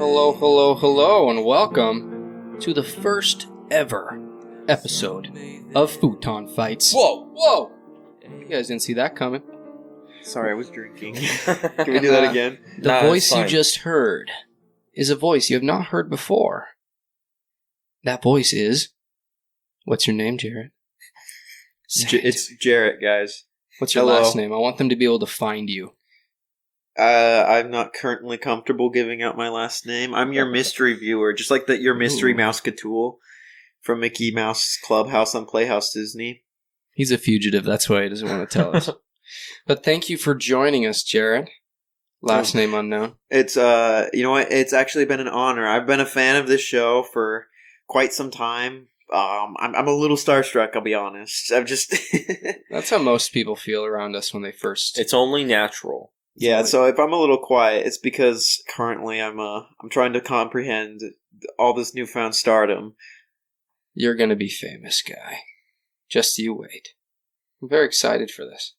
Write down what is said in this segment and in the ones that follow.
Hello, hello, hello, and welcome to the first ever episode of Futon Fights. Whoa! Whoa! You guys didn't see that coming. Sorry, I was drinking. Can we do that again? The voice you just heard is a voice you have not heard before. That voice is... What's your name, Jarett? It's Jarett, guys. What's your last name? I want them to be able to find you. I'm not currently comfortable giving out my last name. I'm your mystery viewer, just like your mystery mouse Cthulhu from Mickey Mouse Clubhouse on Playhouse Disney. He's a fugitive, that's why he doesn't want to tell us. But thank you for joining us, Jarett. Last name unknown. It's you know what? It's actually been an honor. I've been a fan of this show for quite some time. I'm a little starstruck, I'll be honest. I'm just That's how most people feel around us when they first... It's only natural. Yeah, so if I'm a little quiet, it's because currently I'm trying to comprehend all this newfound stardom. You're gonna be famous, guy. Just you wait. I'm very excited for this.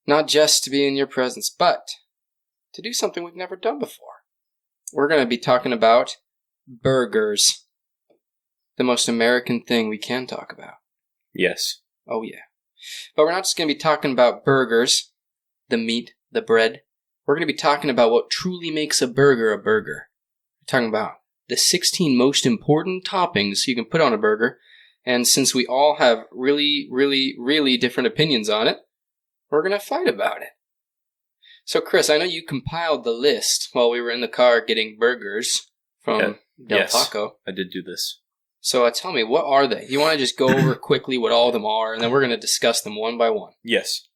Not just to be in your presence, but to do something we've never done before. We're gonna be talking about burgers. The most American thing we can talk about. Yes. Oh yeah. But we're not just gonna be talking about burgers, the meat, the bread. We're going to be talking about what truly makes a burger a burger. We're talking about the 16 most important toppings you can put on a burger. And since we all have really, really, really different opinions on it, we're going to fight about it. So, Chris, I know you compiled the list while we were in the car getting burgers from Del Taco. I did do this. So tell me, what are they? You want to just go over quickly what all of them are, and then we're going to discuss them one by one. Yes.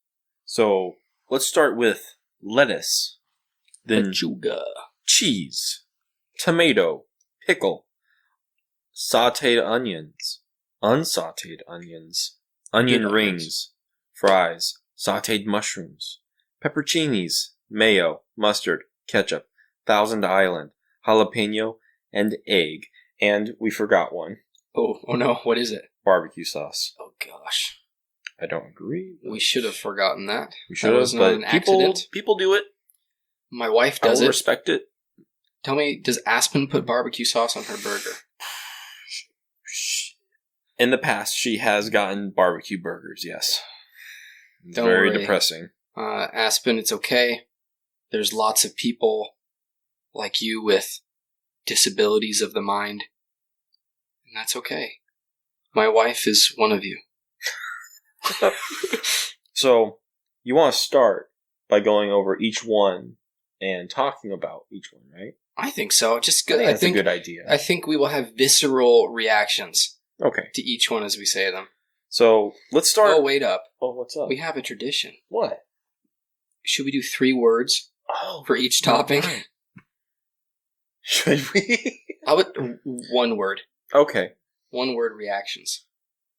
So... let's start with lettuce, then Lechuga, cheese, tomato, pickle, sautéed onions, unsautéed onions, onion rings, fries, sautéed mushrooms, pepperoncinis, mayo, mustard, ketchup, Thousand Island, jalapeno, and egg. And we forgot one. Oh no, what is it? Barbecue sauce. Oh gosh. I don't agree. We should have forgotten that. We should have, but people do it. My wife I does will it. Respect it. Tell me, does Aspen put barbecue sauce on her burger? In the past, she has gotten barbecue burgers, yes. Don't Very worry. depressing. Aspen, it's okay. There's lots of people like you with disabilities of the mind. And that's okay. My wife is one of you. So, you want to start by going over each one and talking about each one, right? I think so. Just good. I think that's a good idea. I think we will have visceral reactions to each one as we say them. So, let's start... Oh, wait up. Oh, what's up? We have a tradition. What? Should we do 3 words for each topping? Right. Should we? How about 1 word? Okay. 1 word reactions.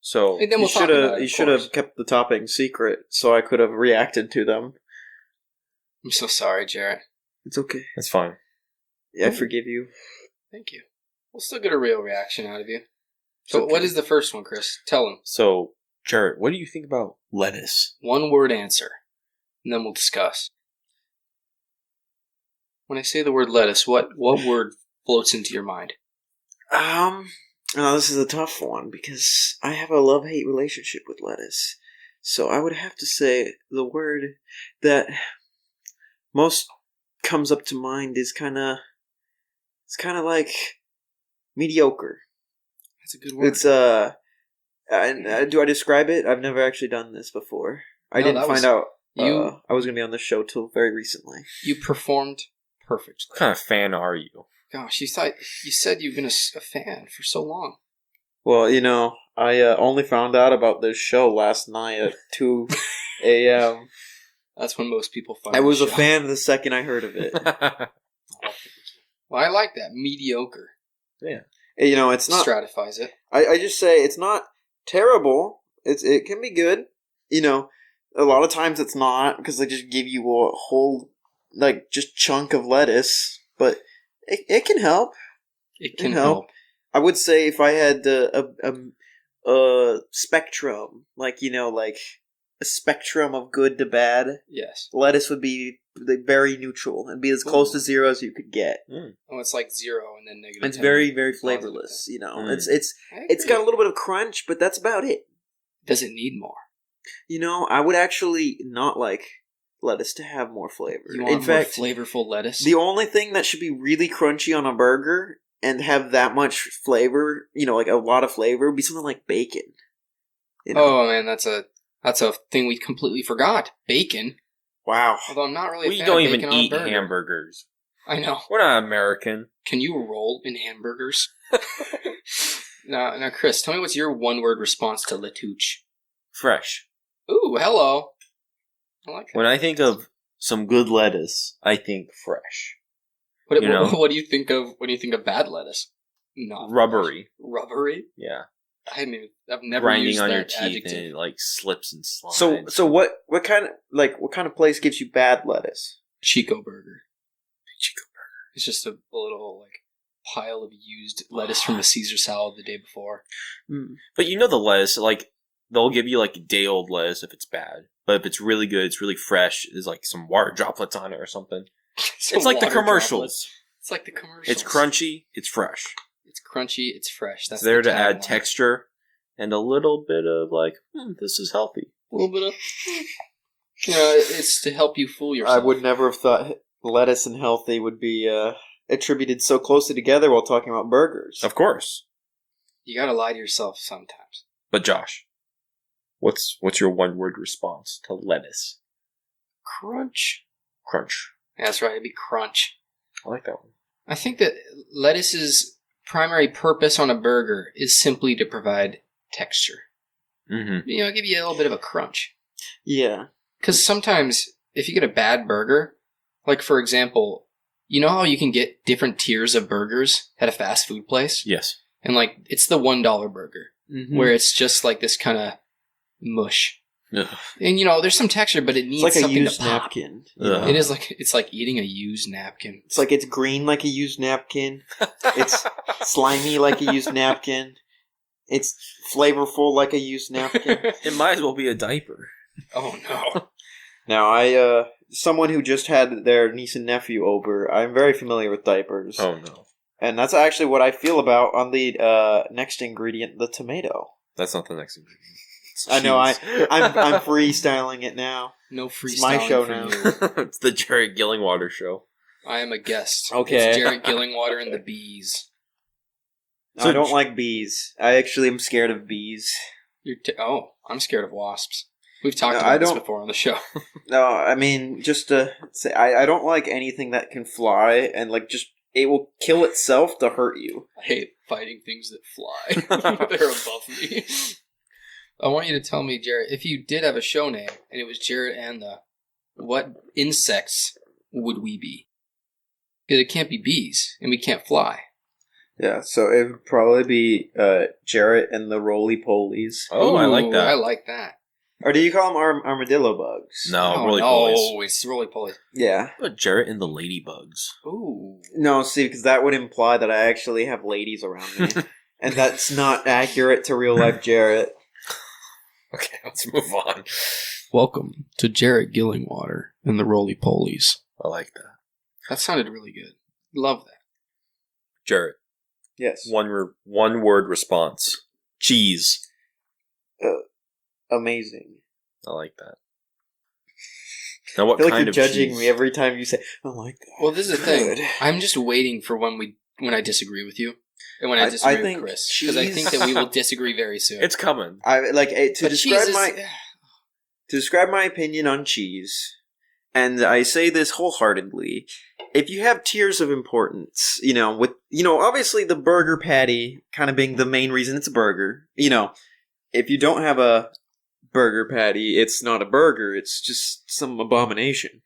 So and then we'll you should have kept the topping secret so I could have reacted to them. I'm so sorry, Jarett. It's okay. That's fine. Yeah, I forgive you. Thank you. We'll still get a real reaction out of you. So what is the first one, Chris? Tell him. So, Jarett, what do you think about lettuce? 1 word answer, and then we'll discuss. When I say the word lettuce, what word floats into your mind? Oh, this is a tough one because I have a love-hate relationship with lettuce. So I would have to say the word that most comes up to mind is kind of like mediocre. That's a good word. It's do I describe it? I've never actually done this before. I didn't find out I was going to be on this show till very recently. You performed perfectly. What kind of fan are you? Gosh, you said you've been a fan for so long. Well, you know, I only found out about this show last night at 2 a.m. That's when most people find I was the a show. fan the second I heard of it. Well, I like that. Mediocre. Yeah. You know, it's not... stratifies it. I just say it's not terrible. It can be good. You know, a lot of times it's not because they just give you a whole, just chunk of lettuce. But... It can help. It can help. I would say if I had a spectrum, like a spectrum of good to bad. Yes. Lettuce would be very neutral and be as close to zero as you could get. Oh, it's like 0 and then negative. It's 10, very, very flavorless. You know, Mm. it's got a little bit of crunch, but that's about it. Does it need more? You know, I would actually not like lettuce to have more flavor. You want In fact, flavorful lettuce? the only thing that should be really crunchy on a burger and have that much flavor, you know, like a lot of flavor, would be something like bacon. You know? Oh man, that's a thing we completely forgot. Bacon. Wow. Although I'm not really a We fan don't of even bacon on a eat burger. hamburgers. I know. We're not American. Can you roll in hamburgers? Now, Chris, tell me what's your one-word response to Latouche? Fresh. Ooh, hello. I like that. When I think of some good lettuce, I think fresh. What, you know? what do you think of when you think of bad lettuce? Not Rubbery. Rubbery? Yeah. I've never Grinding used on that your teeth adjective. and it like slips and slides. So what kind of place gives you bad lettuce? Chico Burger. It's just a little like pile of used lettuce from the Caesar salad the day before. Mm. But you know the lettuce, like they'll give you like day old lettuce if it's bad. But if it's really good, it's really fresh, there's like some water droplets on it or something. It's like the commercials. It's like the commercials. It's crunchy, it's fresh. It's crunchy, it's fresh. That's It's there the to add tagline. texture and a little bit of like, this is healthy. A little bit of... it's to help you fool yourself. I would never have thought lettuce and healthy would be attributed so closely together while talking about burgers. Of course. You gotta lie to yourself sometimes. But Josh, what's your one word response to lettuce? Crunch. Crunch. Yeah, that's right, it'd be crunch. I like that one. I think that lettuce's primary purpose on a burger is simply to provide texture. Mm-hmm. You know, give you a little bit of a crunch. Yeah. Because sometimes, if you get a bad burger, like for example, you know how you can get different tiers of burgers at a fast food place? Yes. And like, it's the $1 burger, Mm-hmm. where it's just like this kind of mush. Ugh. And you know, there's some texture, but it needs It's like a something used to pop. napkin. Ugh. It is like, it's like eating a used napkin. It's like it's green like a used napkin. It's slimy like a used napkin. It's flavorful like a used napkin. It might as well be a diaper. Oh no. Now, someone who just had their niece and nephew over, I'm very familiar with diapers. Oh no. And that's actually what I feel about on the next ingredient, the tomato. That's not the next ingredient. It's I know, cheese. I'm freestyling it now. No freestyling It's my show from now. you. It's the Jarett Gillingwater show. I am a guest. Okay. It's Jarett Gillingwater and the Bees. I don't like bees. I actually am scared of bees. I'm scared of wasps. We've talked No, about I this don't- before on the show. No, I mean, just to say, I don't like anything that can fly and, like, just, it will kill itself to hurt you. I hate fighting things that fly. They're above me. I want you to tell me, Jarett, if you did have a show name and it was Jarett and what insects would we be? Because it can't be bees and we can't fly. Yeah, so it would probably be Jarett and the roly-polies. Oh, I like Ooh, that. I like that. Or do you call them armadillo bugs? No, really polies. No, it's roly-poly. Yeah. But Jarett and the ladybugs. Ooh. No, see, because that would imply that I actually have ladies around me. And that's not accurate to real-life Jarett. Okay, let's move on. Welcome to Jarett Gillingwater and the roly-polies. I like that. That sounded really good. Love that. Jarett, Yes. one word response. Cheese. Amazing. I like that. Now, what I feel like kind you're of judging cheese? me every time you say, I like that. Well, this is the thing. Good. I'm just waiting for when I disagree with you. And when I disagree with think Chris. Because I cheese- think that we will disagree very soon. It's coming. I like to But describe cheese my to describe my opinion on cheese, and I say this wholeheartedly. If you have tiers of importance, obviously the burger patty kind of being the main reason it's a burger. If you don't have a burger patty, it's not a burger. It's just some abomination.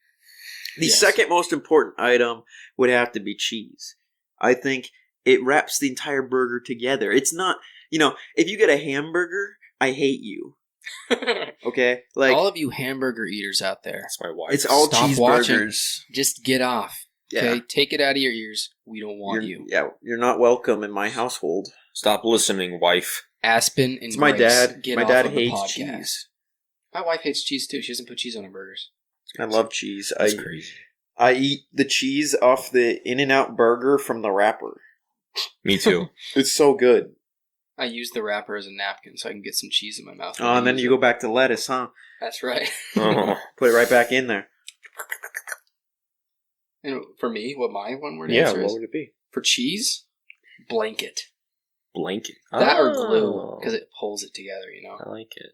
The Yes. second most important item would have to be cheese. I think it wraps the entire burger together. It's not, if you get a hamburger, I hate you. Okay? Like, all of you hamburger eaters out there, That's my wife. it's all Stop watching. cheeseburgers. just get off. Okay? Yeah. Take it out of your ears. We don't want you. Yeah, you're not welcome in my household. Stop listening, wife. Aspen and It's my Grace, dad. get My off dad of the hates podcast. cheese. My wife hates cheese too. She doesn't put cheese on her burgers. I love cheese. That's crazy. I eat the cheese off the In-N-Out burger from the wrapper. Me too. It's so good. I use the wrapper as a napkin so I can get some cheese in my mouth. Oh, and then you go back to lettuce, huh? That's right. Oh. Put it right back in there. And for me, what my one word Yeah, answer what is? would it be? For cheese, blanket. Blanket. That or glue, because it pulls it together, you know? I like it.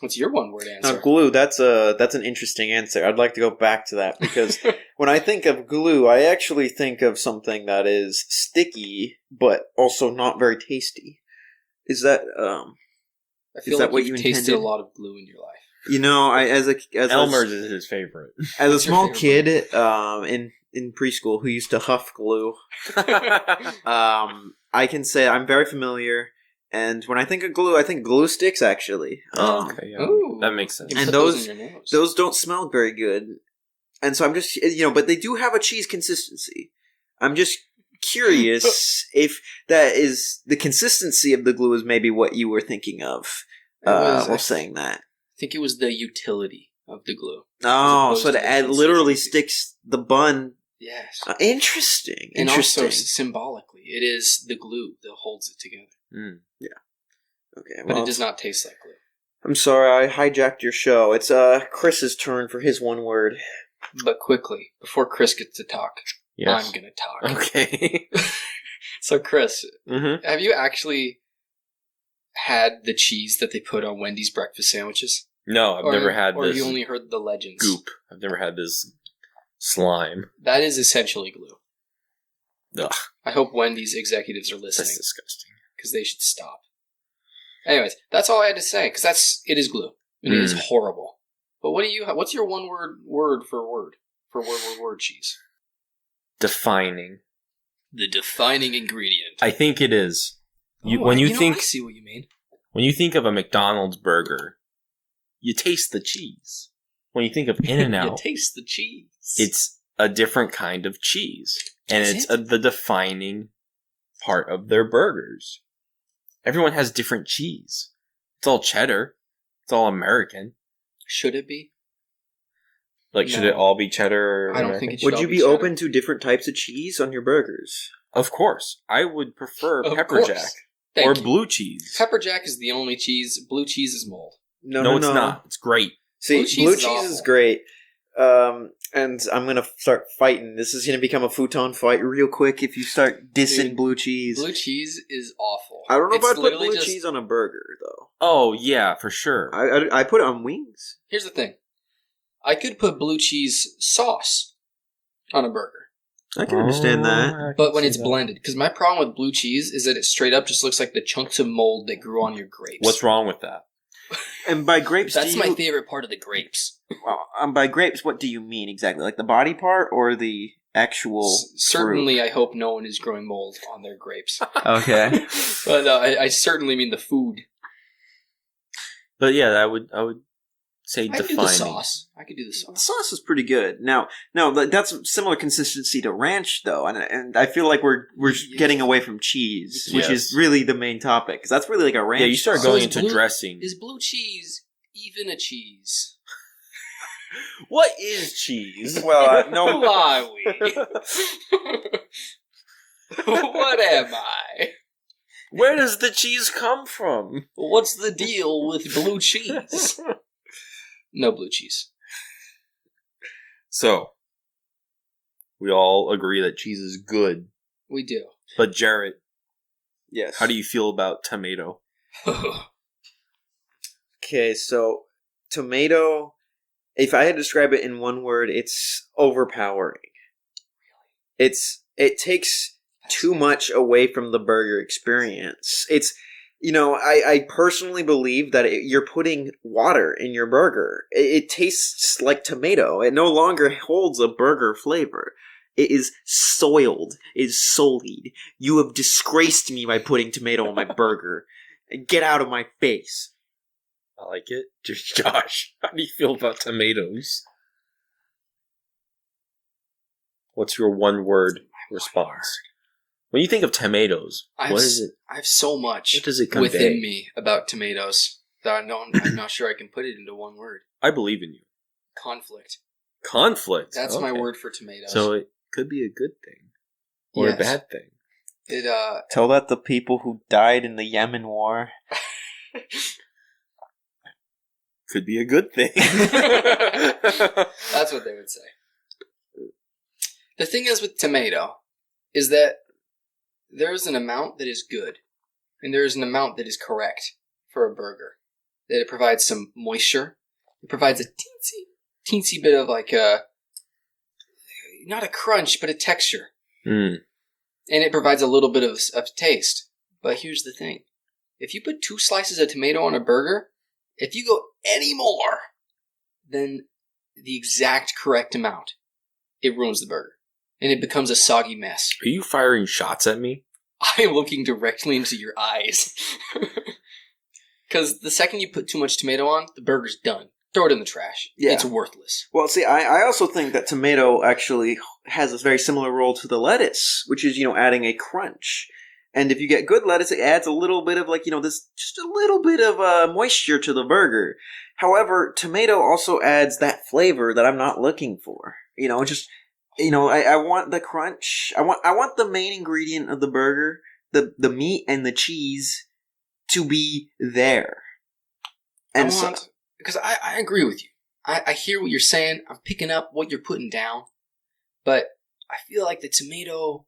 What's your one word answer? Now, glue, that's an interesting answer. I'd like to go back to that because when I think of glue, I actually think of something that is sticky, but also not very tasty. Is that, I feel is that like what you've you tasted intended? a lot of glue in your life. You know, Elmer's is his favorite. as a What's your small favorite kid, in preschool who used to huff glue, I can say I'm very familiar. And when I think of glue, I think glue sticks, actually. Okay, yeah. Ooh. That makes sense. You can And put those- in your nose. Those don't smell very good. And so I'm just, but they do have a cheese consistency. I'm just curious if that is the consistency of the glue is maybe what you were thinking of while saying that. I think it was the utility of the glue. Oh, opposed so to the it literally consistency. sticks the bun. Yes. Interesting. And Interesting. also symbolically, it is the glue that holds it together. Mm. Okay, But well, it does not taste like glue. I'm sorry, I hijacked your show. It's Chris's turn for his one word. But quickly, before Chris gets to talk, Yes. I'm going to talk. Okay. So, Chris, Mm-hmm. have you actually had the cheese that they put on Wendy's breakfast sandwiches? No, I've never had or this you only heard the legends? goop. I've never had this slime. That is essentially glue. Ugh, I hope Wendy's executives are that's listening, disgusting. because they should stop. Anyways, that's all I had to say, because it is glue. And it is horrible. But what's your one word for cheese? Defining. The defining ingredient. I think it is. I see what you mean. When you think of a McDonald's burger, you taste the cheese. When you think of You In-N-Out, taste the cheese. it's a different kind of cheese. And Is it's it? the defining part of their burgers. Everyone has different cheese. It's all cheddar. It's all American. Should it be? Like, should No. it all be cheddar? I don't American? think it should. Would all you be be cheddar. open to different types of cheese on your burgers? Of course. I would prefer Of pepper course. jack Thank or you. blue cheese. Pepper jack is the only cheese. Blue cheese is mold. No, it's not. It's great. See, Blue cheese blue is cheese is awful. great. And I'm going to start fighting. This is going to become a Futon fight real quick if you start dissing Dude, blue cheese. Blue cheese is awful. I don't know It's if I'd put literally blue just- cheese on a burger, though. Oh, yeah, for sure. I put it on wings. Here's the thing. I could put blue cheese sauce on a burger, I can understand that. I but can when see it's that. blended, because my problem with blue cheese is that it straight up just looks like the chunks of mold that grew on your grapes. What's wrong with that? And by grapes, That's do my you... favorite part of the grapes. by grapes, what do you mean exactly? Like the body part or the actual Certainly, I hope no one is growing mold on their grapes. fruit? Okay. But I certainly mean the food. But yeah, I would say I could do defining. the sauce. I could do the The sauce. sauce is pretty good. Now, that's similar consistency to ranch, though, and I feel like we're getting away from cheese, which is Yes. really the main topic, because that's really like a ranch. Yeah, you start sauce. So going is into blue- dressing. Is blue cheese even a cheese? What is cheese? Well, Who no. are we? What am I? Where does the cheese come from? What's the deal with blue cheese? No blue cheese. So, we all agree that cheese is good. We do. But Jarett, Yes. how do you feel about tomato? Okay, so tomato. If I had to describe it in one word, it's overpowering. It takes too much away from the burger experience. It's, I personally believe that you're putting water in your burger. It tastes like tomato. It no longer holds a burger flavor. It is soiled. It is sullied. You have disgraced me by putting tomato on my burger. Get out of my face. I like it. Josh, how do you feel about tomatoes? What's your one word response? When you think of tomatoes, what is it? I have so much What does it convey? within me about tomatoes that I'm not sure I can put it into one word. I believe in you. Conflict. Conflict. That's my word for tomatoes. So it could be a good thing. Or a bad thing. Tell that the people who died in the Yemen War. Could be a good thing. That's what they would say. The thing is with tomato is that there's an amount that is good and there's an amount that is correct for a burger. That it provides some moisture. It provides a teensy bit of like not a crunch, but a texture. Mm. And it provides a little bit of taste. But here's the thing. If you put 2 slices of tomato on a burger, if you go any more than the exact correct amount, it ruins the burger. And it becomes a soggy mess. Are you firing shots at me? I am looking directly into your eyes. Because the second you put too much tomato on, the burger's done. Throw it in the trash. Yeah. It's worthless. Well, see, I also think that tomato actually has a very similar role to the lettuce, which is, adding a crunch. And if you get good lettuce, it adds a little bit of just a little bit of moisture to the burger. However, tomato also adds that flavor that I'm not looking for. I want the crunch. I want the main ingredient of the burger, the meat and the cheese, to be there. And because I agree with you. I hear what you're saying. I'm picking up what you're putting down. But I feel like the tomato,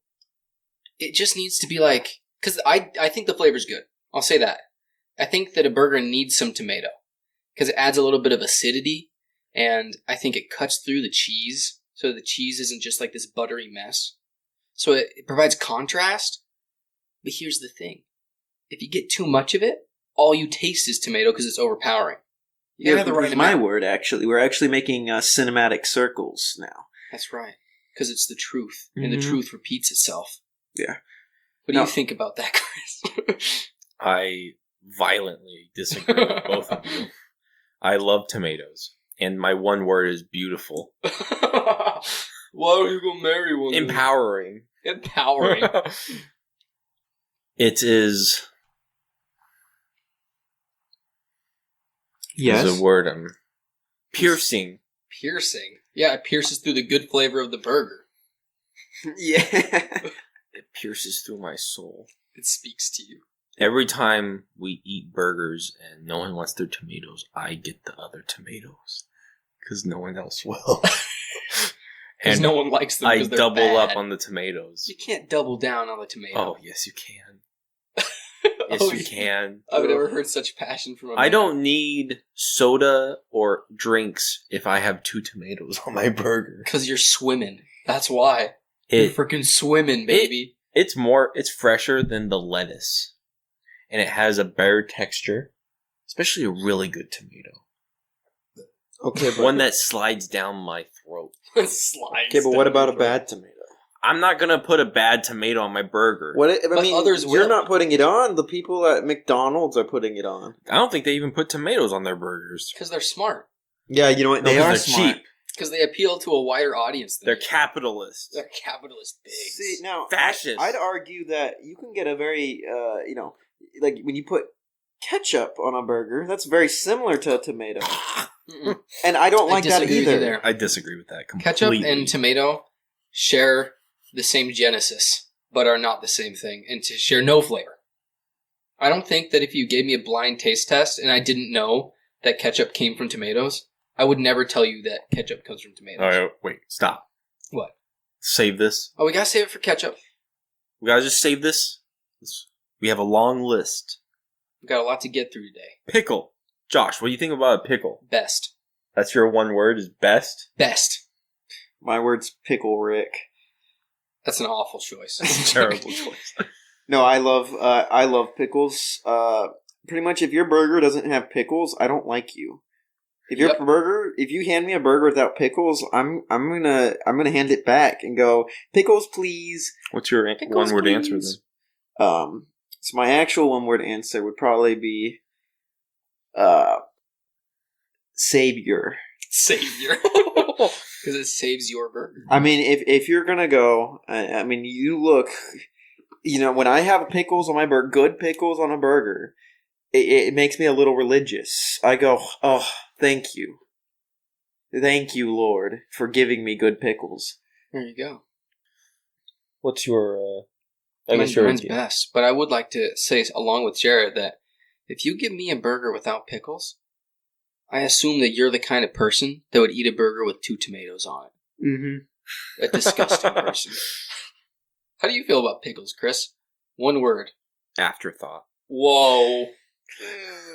it just needs to be like, because I think the flavor's good. I'll say that. I think that a burger needs some tomato because it adds a little bit of acidity, and I think it cuts through the cheese so the cheese isn't just like this buttery mess. So it provides contrast. But here's the thing. If you get too much of it, all you taste is tomato because it's overpowering. You have the right amount. My word, actually. We're actually making cinematic circles now. That's right. Because it's the truth, and the truth repeats itself. Yeah. What do you think about that, Chris? I violently disagree with both of you. I love tomatoes, and my one word is beautiful. Why are you going to marry one? Empowering. Empowering. It is... Yes. Is a word. Piercing. Piercing. Yeah, it pierces through the good flavor of the burger. Yeah. It pierces through my soul. It speaks to you. Every time we eat burgers and no one wants their tomatoes, I get the other tomatoes. Because no one else will. Because no one likes them. I double up on the tomatoes. You can't double down on the tomato. Oh, yes you can. Yes, you can. I've never heard such passion from a man. I don't need soda or drinks if I have 2 tomatoes on my burger. Because you're swimming. That's why. You're freaking swimming, baby. It's fresher than the lettuce. And it has a better texture. Especially a really good tomato. Okay, but one that slides down my throat. Okay, but what about a bad tomato? I'm not gonna put a bad tomato on my burger. Others will. You're not putting it on. The people at McDonald's are putting it on. I don't think they even put tomatoes on their burgers. Because they're smart. Yeah, you know what? They are smart. Cheap. Because they appeal to a wider audience. They're capitalists. They're capitalist pigs. See, now, fascists. I'd argue that you can get a very, like when you put ketchup on a burger, that's very similar to a tomato. And I don't like that either. I disagree with that completely. Ketchup and tomato share the same genesis, but are not the same thing, and to share no flavor. I don't think that if you gave me a blind taste test and I didn't know that ketchup came from tomatoes, I would never tell you that ketchup comes from tomatoes. All right, wait, stop. What? Save this. Oh, we gotta save it for ketchup. We gotta just save this. We have a long list. We got a lot to get through today. Pickle. Josh, what do you think about a pickle? Best. That's your one word, is best? Best. My word's Pickle Rick. That's an awful choice. That's a terrible choice. No, I love pickles. Pretty much, if your burger doesn't have pickles, I don't like you. If if you hand me a burger without pickles, I'm gonna hand it back and go, pickles, please. What's your one-word answer then? So my actual one-word answer would probably be, savior. Savior. Because it saves your burger. I mean, if you're gonna go, I mean, you look, when I have pickles on my burger, good pickles on a burger, it makes me a little religious. I go, oh, thank you. Thank you, Lord, for giving me good pickles. There you go. What's your? Mine's best, but I would like to say, along with Jarett, that if you give me a burger without pickles, I assume that you're the kind of person that would eat a burger with 2 tomatoes on it. Mm-hmm. A disgusting person. How do you feel about pickles, Chris? One word. Afterthought. Whoa.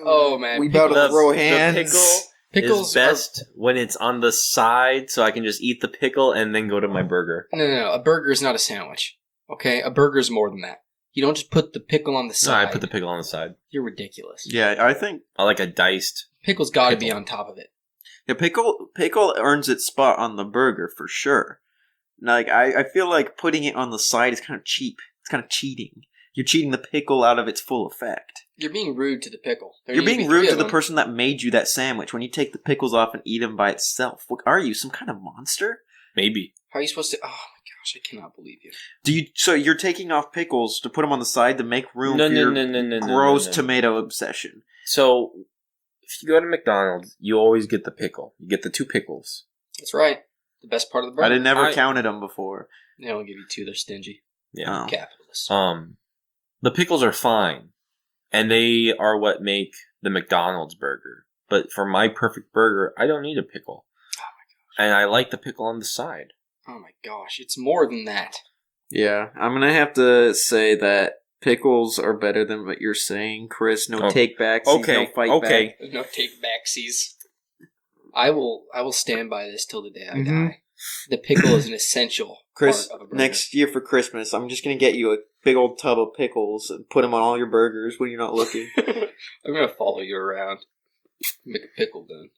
Oh, man. We about to throw hands. The pickle is best when it's on the side, so I can just eat the pickle and then go to my burger. No. A burger is not a sandwich. Okay? A burger is more than that. You don't just put the pickle on the side. No, I put the pickle on the side. You're ridiculous. Yeah, I think I like a diced. Pickle's got to be on top of it. Yeah, pickle earns its spot on the burger for sure. Like I feel like putting it on the side is kind of cheap. It's kind of cheating. You're cheating the pickle out of its full effect. You're being rude to the pickle. You're being rude to the person that made you that sandwich when you take the pickles off and eat them by itself. What are you, some kind of monster? Maybe. How are you supposed to? Oh my gosh, I cannot believe you. So you're taking off pickles to put them on the side to make room for your gross tomato obsession. So if you go to McDonald's, you always get the pickle. You get the 2 pickles. That's right. The best part of the burger. I never counted them before. They only give you 2. They're stingy. Yeah. Capitalists. The pickles are fine, and they are what make the McDonald's burger. But for my perfect burger, I don't need a pickle. Oh my gosh. And I like the pickle on the side. Oh my gosh, it's more than that. Yeah, I'm gonna have to say that pickles are better than what you're saying, Chris. No take backs. No fight back. No take backsies. I will stand by this till the day I die. The pickle is an essential Chris, part of a burger. Next year for Christmas, I'm just going to get you a big old tub of pickles and put them on all your burgers when you're not looking. I'm going to follow you around. Make a pickle gun.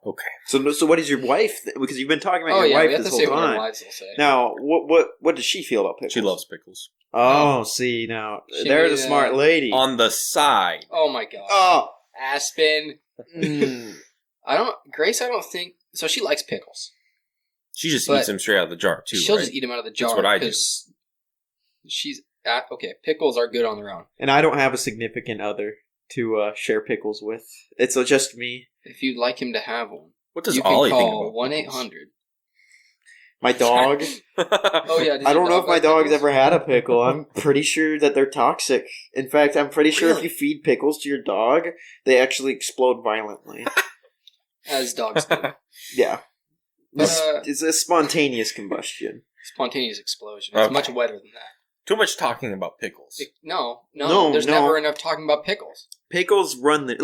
Okay. So what is your wife? Because you've been talking about your wife this whole time. Our wives will say. Now, what does she feel about pickles? She loves pickles. Oh, see, now, there's a smart lady. On the side. Oh my god. Oh. Aspen. Grace, I don't think, so she likes pickles. She just eats them straight out of the jar, too, She'll just eat them out of the jar. That's what I do. Okay, pickles are good on their own. And I don't have a significant other to share pickles with. It's just me. If you'd like him to have one, what does Ollie think about 1-800. My dog? Oh, yeah. I don't know if my dog's ever had a pickle. I'm pretty sure that they're toxic. In fact, I'm pretty sure if you feed pickles to your dog, they actually explode violently. As dogs do. Yeah. It's a spontaneous combustion. Spontaneous explosion. It's much wetter than that. Too much talking about pickles. No. There's never enough talking about pickles. Pickles run the...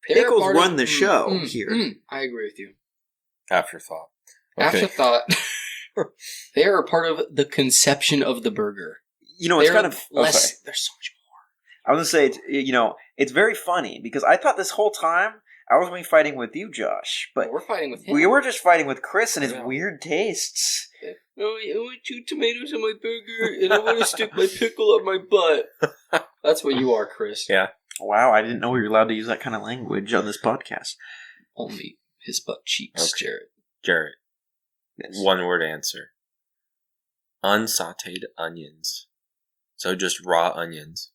pickles run the show here. I agree with you. Afterthought. Okay. Afterthought. They are a part of the conception of the burger. It's kind of... less. Okay. There's so much more. I was going to say, it's very funny because I thought this whole time I was going to be fighting with you, Josh. But we're fighting with him. We were just fighting with Chris and his weird tastes. Oh, I want 2 tomatoes on my burger, and I want to stick my pickle up my butt. That's what you are, Chris. Yeah. Wow, I didn't know we were allowed to use that kind of language on this podcast. Only his butt cheeks, okay. Jarett. Jarett. Yes. 1-word answer. Unsautéed onions. So just raw onions.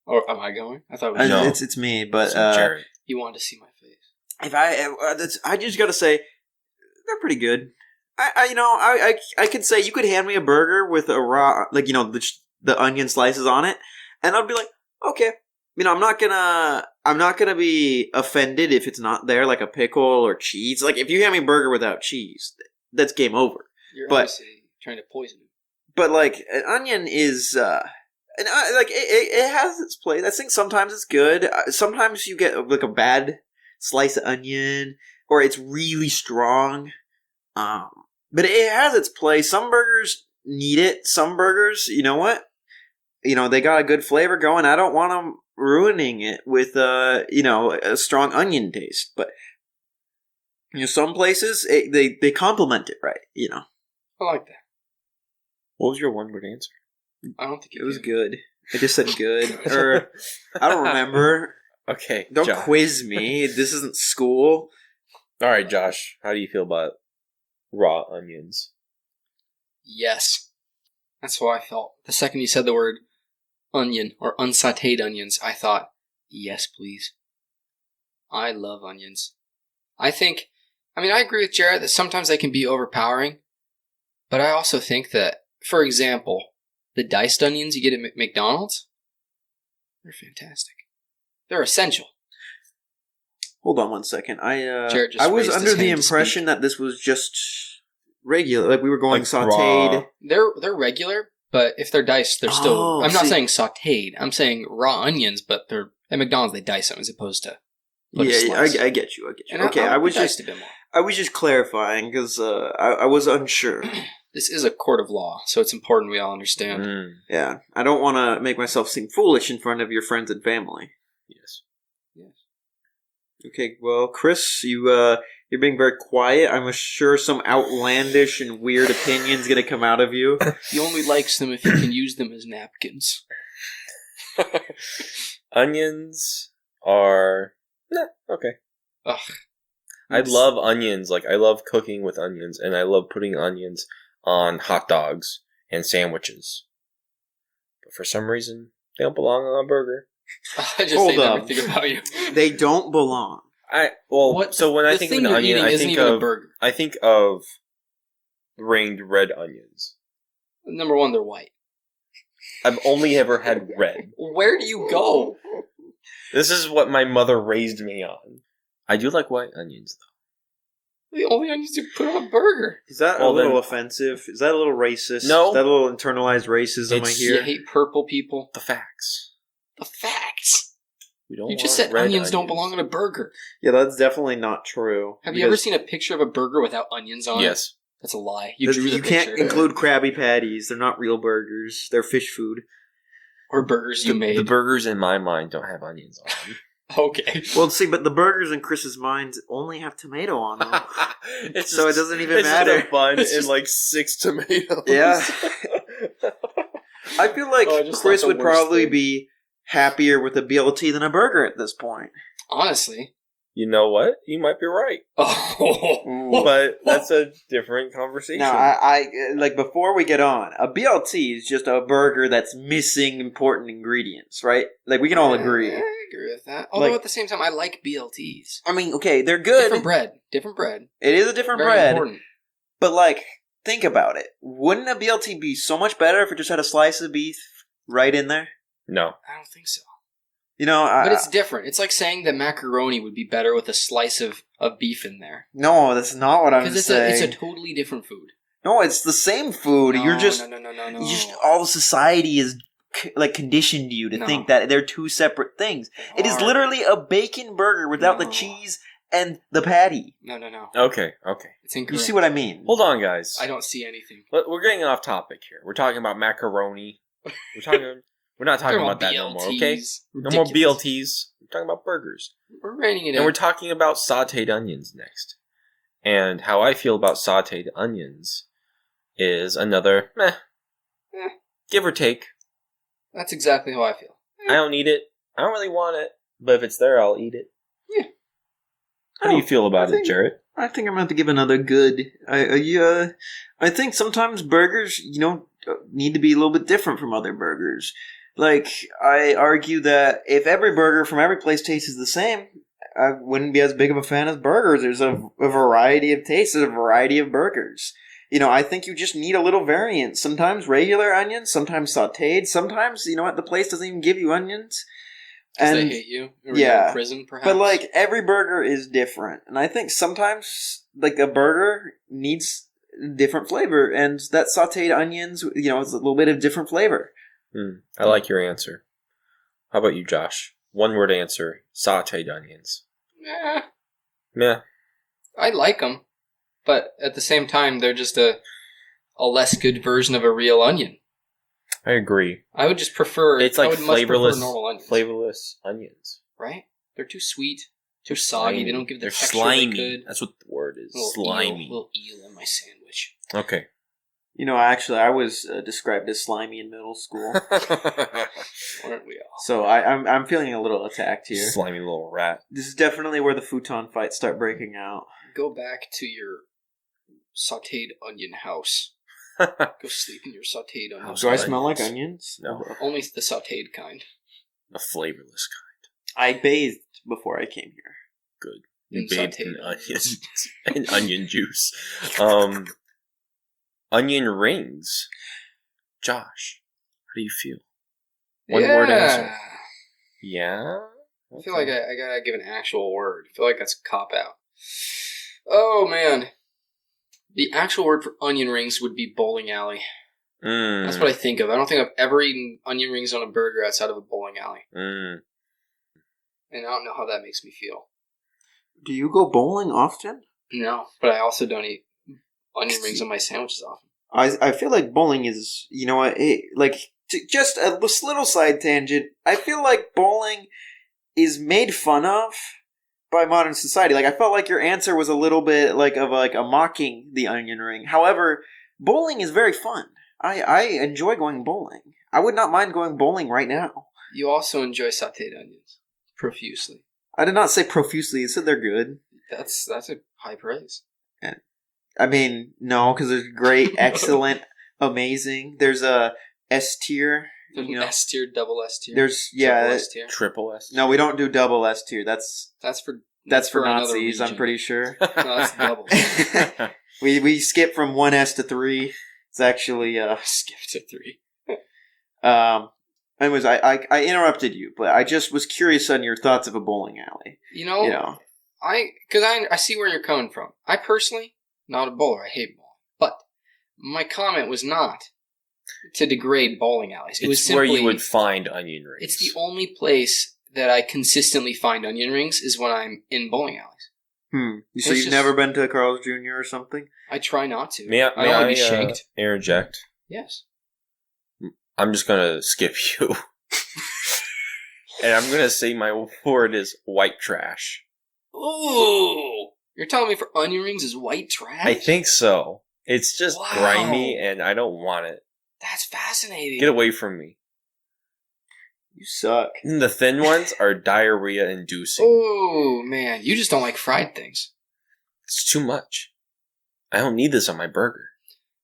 Or am I going? I thought it was no. It's me, but Jarett. You wanted to see my face. If I just gotta say, they're pretty good. I could say you could hand me a burger with a raw, the onion slices on it, and I'd be like, okay. I'm not gonna be offended if it's not there, like a pickle or cheese. Like if you hand me a burger without cheese, that's game over. You're obviously trying to poison me. But an onion is, it has its place. I think sometimes it's good. Sometimes you get a bad slice of onion, or it's really strong. But it has its place. Some burgers need it. Some burgers, you know what? They got a good flavor going. I don't want them ruining it with a strong onion taste. But some places they complement it right. I like that. What was your 1-word answer? I don't think it was good. I just said good, or I don't remember. Okay, don't quiz me. This isn't school. All right, Josh. How do you feel about raw onions? Yes, that's how I felt. The second you said the word onion or unsautéed onions, I thought, yes, please. I love onions. I agree with Jarett that sometimes they can be overpowering, but I also think that, for example, the diced onions you get at McDonald's, they're fantastic. They're essential. Hold on one second. Jarett just I was raised his under the hand to impression speak. that this was just regular. Like we were going Like sautéed. raw. They're regular, but if they're diced, they're still... Oh, I'm not see. saying sautéed. I'm saying raw onions, but they're... At McDonald's, they dice them as opposed to... put a Yeah, slice. I get you. And Okay, I was diced just a bit more. clarifying because I was unsure. This is a court of law, so it's important we all understand. Mm, Yeah, I don't want to make myself seem foolish in front of your friends and family. yes. Okay, well, Chris, you're being very quiet. I'm sure some outlandish and weird opinion's gonna come out of you. He only likes them if he can use them as napkins. Onions are... okay. Ugh. I love onions. Like, I love cooking with onions, and I love putting onions on hot dogs and sandwiches. But for some reason, they don't belong on a burger. I just Hold hate up. everything about you. They don't belong. So when I think of an onion, I isn't think even a of burger. ringed red onions. Number one, they're white. I've only ever had red. Where do you go? This is what my mother raised me on. I do like white onions, though. The only onions you put on a burger. Is that Well, a little then- offensive? Is that a little racist? No. Is that a little internalized racism I You hear? hate purple people. The facts. The facts. We don't You just want said red onions don't belong on a burger. Yeah, that's definitely not true. Have you ever seen a picture of a burger without onions on it? Yes. That's a lie. You drew the You can't picture. include Krabby Patties. They're not real burgers. They're fish food. Or burgers you made. The burgers in my mind don't have onions on them. Okay. Well, see, but the burgers in Chris's mind only have tomato on them. It's So just- it doesn't even it's matter. Just a bun It's and just- like 6 tomatoes. Yeah. I feel like Oh, I just Chris thought the would worst probably thing. be happier with a BLT than a burger at this point. Honestly. You know what? You might be right. Oh. But that's a different conversation. Now, I like before we get on, a BLT is just a burger that's missing important ingredients, right? Like we can all agree. I agree with that. Although Like- at the same time, I like BLTs. I mean, okay, they're good. Different bread. Different bread. It is a different Very bread, important. but like, think about it. Wouldn't a BLT be so much better if it just had a slice of beef right in there? No. I don't think so. You know, But it's different. It's like saying that macaroni would be better with a slice of beef in there. no, that's not what I'm Because saying. it's a totally different food. No, it's the same food. No, You're just, No. you just all of society is like conditioned you to No. think that they're two separate things. It is literally a bacon burger without the No. cheese and the patty. No. Okay. It's incorrect. You see what I mean? Hold on, guys. I don't see anything. We're getting off topic here. We're talking about macaroni. We're not talking about that no more, okay? BLTs. No more Ridiculous. BLTs. We're talking about burgers. We're reining it in. And we're talking about sauteed onions next. And how I feel about sauteed onions is another meh. Eh. Give or take. That's exactly how I feel. I don't need it. I don't really want it. But if it's there, I'll eat it. Yeah. How do you feel about I think- it, Jarett? I think I'm going to have to give another good. I think sometimes burgers, need to be a little bit different from other burgers. Like, I argue that if every burger from every place tastes the same, I wouldn't be as big of a fan as burgers. There's a variety of tastes, there's a variety of burgers. I think you just need a little variance. Sometimes regular onions, sometimes sauteed, sometimes, the place doesn't even give you onions. Because they hate you. Or you're yeah. in prison, perhaps. But, like, every burger is different. And I think sometimes, like, a burger needs different flavor. And that sauteed onions, is a little bit of different flavor. I like your answer. How about you, Josh? One word answer. Sauteed onions. Eh, Meh. I like them. But at the same time, they're just a less good version of a real onion. I agree. I would just prefer... It's I like would much prefer flavorless, normal onions. flavorless onions. Right? They're too sweet, too soggy. They don't give the They're texture slimy. they could. That's what the word is. Little Slimy. little eel in my sandwich. Okay. Actually, I was described as slimy in middle school. Aren't we all? So I'm feeling a little attacked here. Slimy little rat. This is definitely where the futon fights start breaking out. Go back to your sauteed onion house. Go sleep in your sauteed onion house. Do I smell like onions? No. Only the sauteed kind. The flavorless kind. I bathed before I came here. Good. You and bathed sauteed in onions and onion juice. Onion rings. Josh, how do you feel? One word answer. Yeah? I feel like I gotta give an actual word. I feel like that's a cop-out. Oh, man. The actual word for onion rings would be bowling alley. That's what I think of. I don't think I've ever eaten onion rings on a burger outside of a bowling alley. And I don't know how that makes me feel. Do you go bowling often? No, but I also don't eat onion rings on my sandwiches often. I feel like bowling is, you know what, just a little side tangent. I feel like bowling is made fun of by modern society. Like, I felt like your answer was a little bit like a mocking the onion ring. However, bowling is very fun. I enjoy going bowling. I would not mind going bowling right now. You also enjoy sauteed onions profusely. I did not say profusely. I said they're good. That's a high praise. I mean, no, because there's great, excellent, amazing. There's a S tier. There's an S tier, double S tier. There's S tier. Triple S. No, we don't do double S tier. That's for Nazis. I'm pretty sure. No, that's double. we skip from 1S to 3. It's actually skip to 3. Anyways, I interrupted you, but I just was curious on your thoughts of a bowling alley. I see where you're coming from. I personally, not a bowler. I hate bowling. But my comment was not to degrade bowling alleys. It was simply where you would find onion rings. It's the only place that I consistently find onion rings is when I'm in bowling alleys. So you've never been to Carl's Jr. or something? I try not to. May I don't want to be shanked. Interject? Yes. I'm just going to skip you. And I'm going to say my word is white trash. Ooh! You're telling me for onion rings is white trash? I think so. It's just grimy and I don't want it. That's fascinating. Get away from me. You suck. And the thin ones are diarrhea-inducing. Oh, man. You just don't like fried things. It's too much. I don't need this on my burger.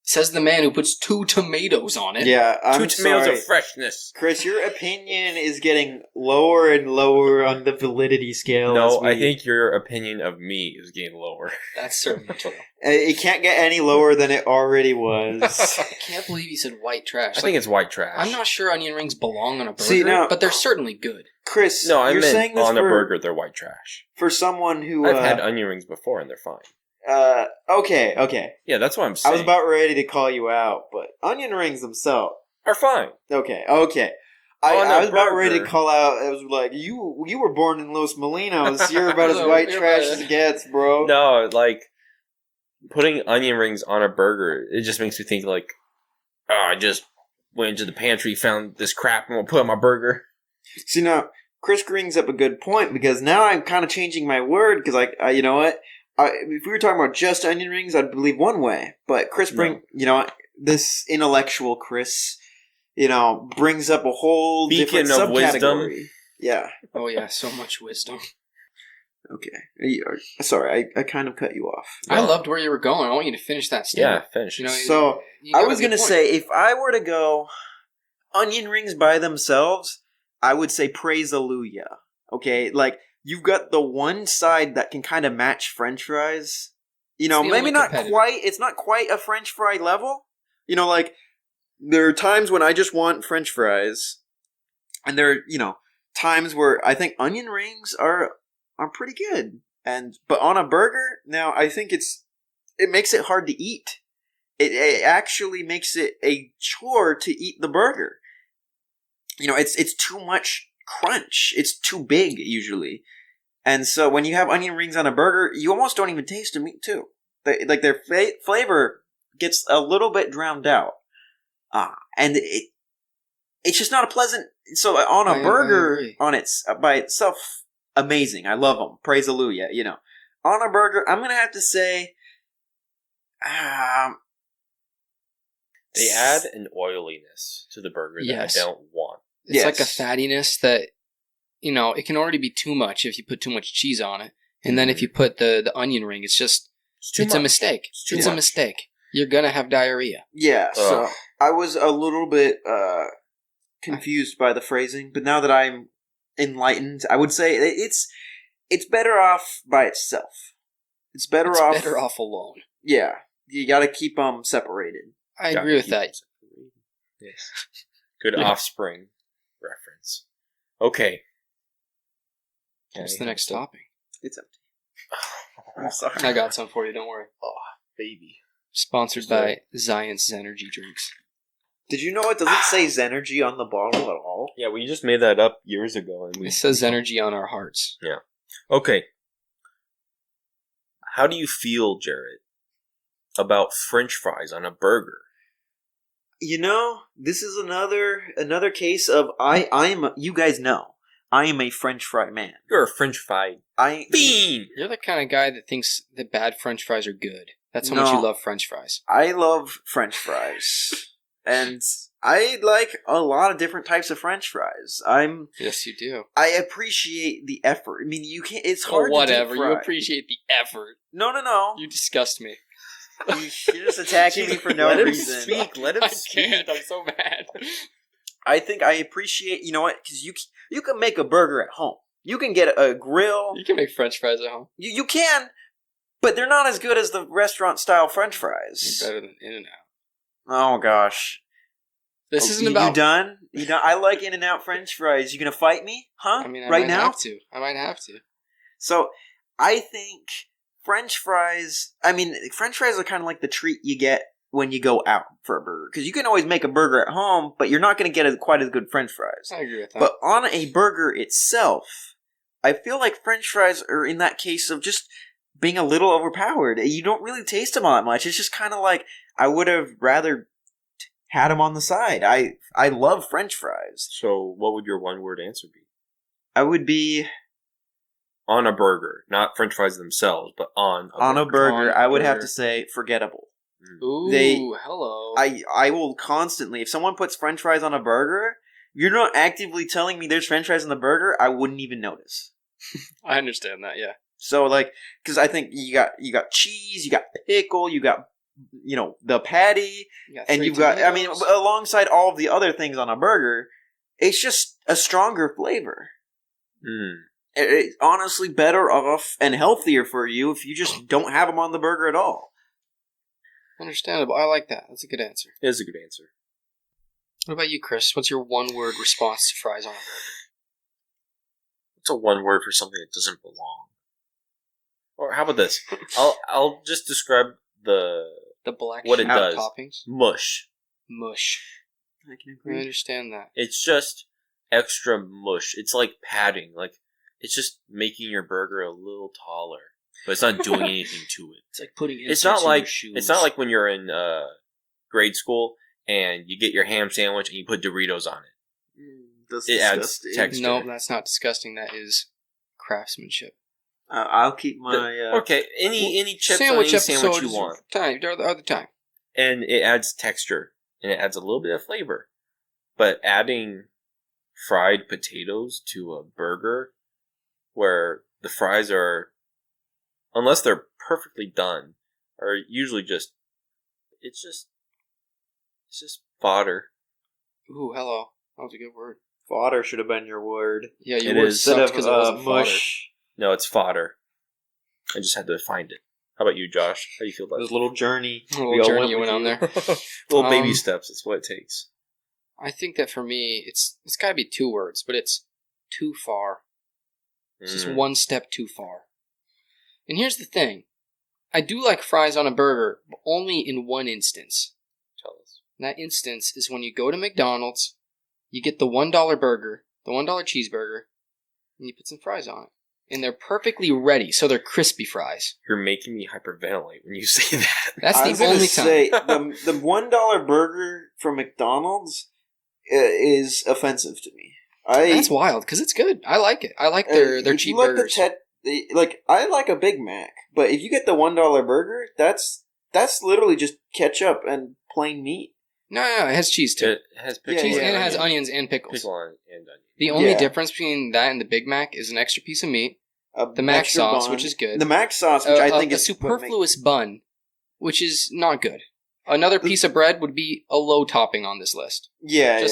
Says the man who puts 2 tomatoes on it. Yeah, I'm 2 tomatoes sorry. of freshness. Chris, your opinion is getting lower and lower on the validity scale. No, I think your opinion of me is getting lower. That's certainly true. It can't get any lower than it already was. I can't believe you said white trash. I think it's white trash. I'm not sure onion rings belong on a burger, but they're certainly good. Chris, no, I you're meant saying this on a burger, they're white trash. For someone who... I've had onion rings before, and they're fine. Okay. Yeah, that's what I'm saying. I was about ready to call you out, but onion rings themselves are fine. Okay. I was about ready to call out. I was like, you were born in Los Molinos. You're about as white trash as it gets, bro. No, like, putting onion rings on a burger, it just makes me think, like, oh, I just went into the pantry, found this crap, and we'll put it on my burger. See, now, Chris brings up a good point, because now I'm kind of changing my word, because, you know what? If we were talking about just onion rings, I'd believe one way. But Chris this intellectual Chris, brings up a whole different subcategory. Wisdom. Yeah. Oh, yeah, so much wisdom. Okay. Sorry, I kind of cut you off. I loved where you were going. I want you to finish that statement. Yeah, finish. So, I was going to say, if I were to go onion rings by themselves, I would say praise alleluia. Okay? Like, you've got the one side that can kind of match French fries. Maybe not quite. It's not quite a French fry level. Like, there are times when I just want French fries. And there are, times where I think onion rings are pretty good. But on a burger, now I think it makes it hard to eat. It actually makes it a chore to eat the burger. It's too much crunch. It's too big usually. And so when you have onion rings on a burger, you almost don't even taste the meat too. Their flavor gets a little bit drowned out. And it's just not a pleasant. So on a burger, by itself, amazing. I love them. Praise alleluia. On a burger, I'm gonna have to say, they add an oiliness to the burger that I don't want. It's like a fattiness that, it can already be too much if you put too much cheese on it. And then if you put the onion ring, it's a mistake. It's a mistake. You're going to have diarrhea. Yeah, so I was a little bit confused by the phrasing, but now that I'm enlightened, I would say it's better off by itself. It's better off alone. Yeah, you got to keep them separated. I agree with that. Yes. Good Offspring reference. Okay. What's the next topic? It's empty. I'm sorry. I got some for you, don't worry. Oh, baby. Sponsored by Zions Energy Drinks. Did you know it doesn't say Zenergy on the bottle at all? Yeah, we just made that up years ago. And it says energy on our hearts. Yeah. Okay. How do you feel, Jarett, about French fries on a burger? You know, this is another case of you guys know, I am a French fry man. You're a French fry fiend. You're the kind of guy that thinks that bad French fries are good. That's how much you love French fries. I love French fries. And I like a lot of different types of French fries. Yes, you do. I appreciate the effort. I mean, you can't. It's hard. Whatever. To deep fry. You appreciate the effort. No. You disgust me. You're just attacking me for no reason. Let him I speak. can't. I'm so mad. I think I appreciate. You know what? Because you can make a burger at home. You can get a grill. You can make French fries at home. You can, but they're not as good as the restaurant style French fries. They're better than In-N-Out. Oh gosh. This isn't about... You done? I like In-N-Out French fries. You gonna fight me? Huh? I mean, I right might now? I might have to. So, I think French fries... I mean, French fries are kind of like the treat you get when you go out for a burger. Because you can always make a burger at home, but you're not going to get quite as good French fries. I agree with that. But on a burger itself, I feel like French fries are in that case of just being a little overpowered. You don't really taste them all that much. It's just kind of like, I would have rather had them on the side. I love French fries. So what would your one-word answer be? I would be... On a burger. Not French fries themselves, but on a burger. On a burger, I would have burger. to say forgettable. Ooh, hello. I will constantly... If someone puts French fries on a burger, you're not actively telling me there's French fries on the burger, I wouldn't even notice. I understand that, yeah. So, like, because I think you got cheese, you got pickle, you got... the patty, and you've got, I mean, alongside all of the other things on a burger, it's just a stronger flavor. It's honestly better off and healthier for you if you just don't have them on the burger at all. Understandable. I like that. That's a good answer. It is a good answer. What about you, Chris? What's your one-word response to fries on a burger? What's a one word for something that doesn't belong? Or how about this? I'll just describe the black what it does. Toppings? Mush. I can agree. I understand that. It's just extra mush. It's like padding. Like, it's just making your burger a little taller, but it's not doing anything to it. It's like putting it's not like shoes. It's not like when you're in grade school and you get your ham sandwich and you put Doritos on it. That's it adds texture. No, that's not disgusting. That is craftsmanship. I'll keep my... okay, any chips sandwich on any sandwich you want. Other time. And it adds texture, and it adds a little bit of flavor. But adding fried potatoes to a burger, where the fries are, unless they're perfectly done, are usually just, it's just fodder. Ooh, hello. That was a good word. Fodder should have been your word. Yeah, your word sucked because it wasn't mush. No, it's fodder. I just had to find it. How about you, Josh? How do you feel about it? Was a little journey. A little journey you went on there. Little baby steps. That's what it takes. I think that for me, it's got to be 2 words, but it's too far. It's just one step too far. And here's the thing. I do like fries on a burger, but only in one instance. Tell us. And that instance is when you go to McDonald's, you get the $1 burger, the $1 cheeseburger, and you put some fries on it. And they're perfectly ready, so they're crispy fries. You're making me hyperventilate when you say that. That's the only time. The $1 burger from McDonald's is offensive to me. That's wild, because it's good. I like it. I like their cheap burgers. I like a Big Mac, but if you get the $1 burger, that's literally just ketchup and plain meat. No, it has cheese too. It has pickles. Cheese, and it has onions and pickles. Pickle and onion. The only difference between that and the Big Mac is an extra piece of meat, the Mac sauce, which is good. The Mac sauce, which I think is a superfluous bun, which is not good. Another piece of bread would be a low topping on this list. Yeah.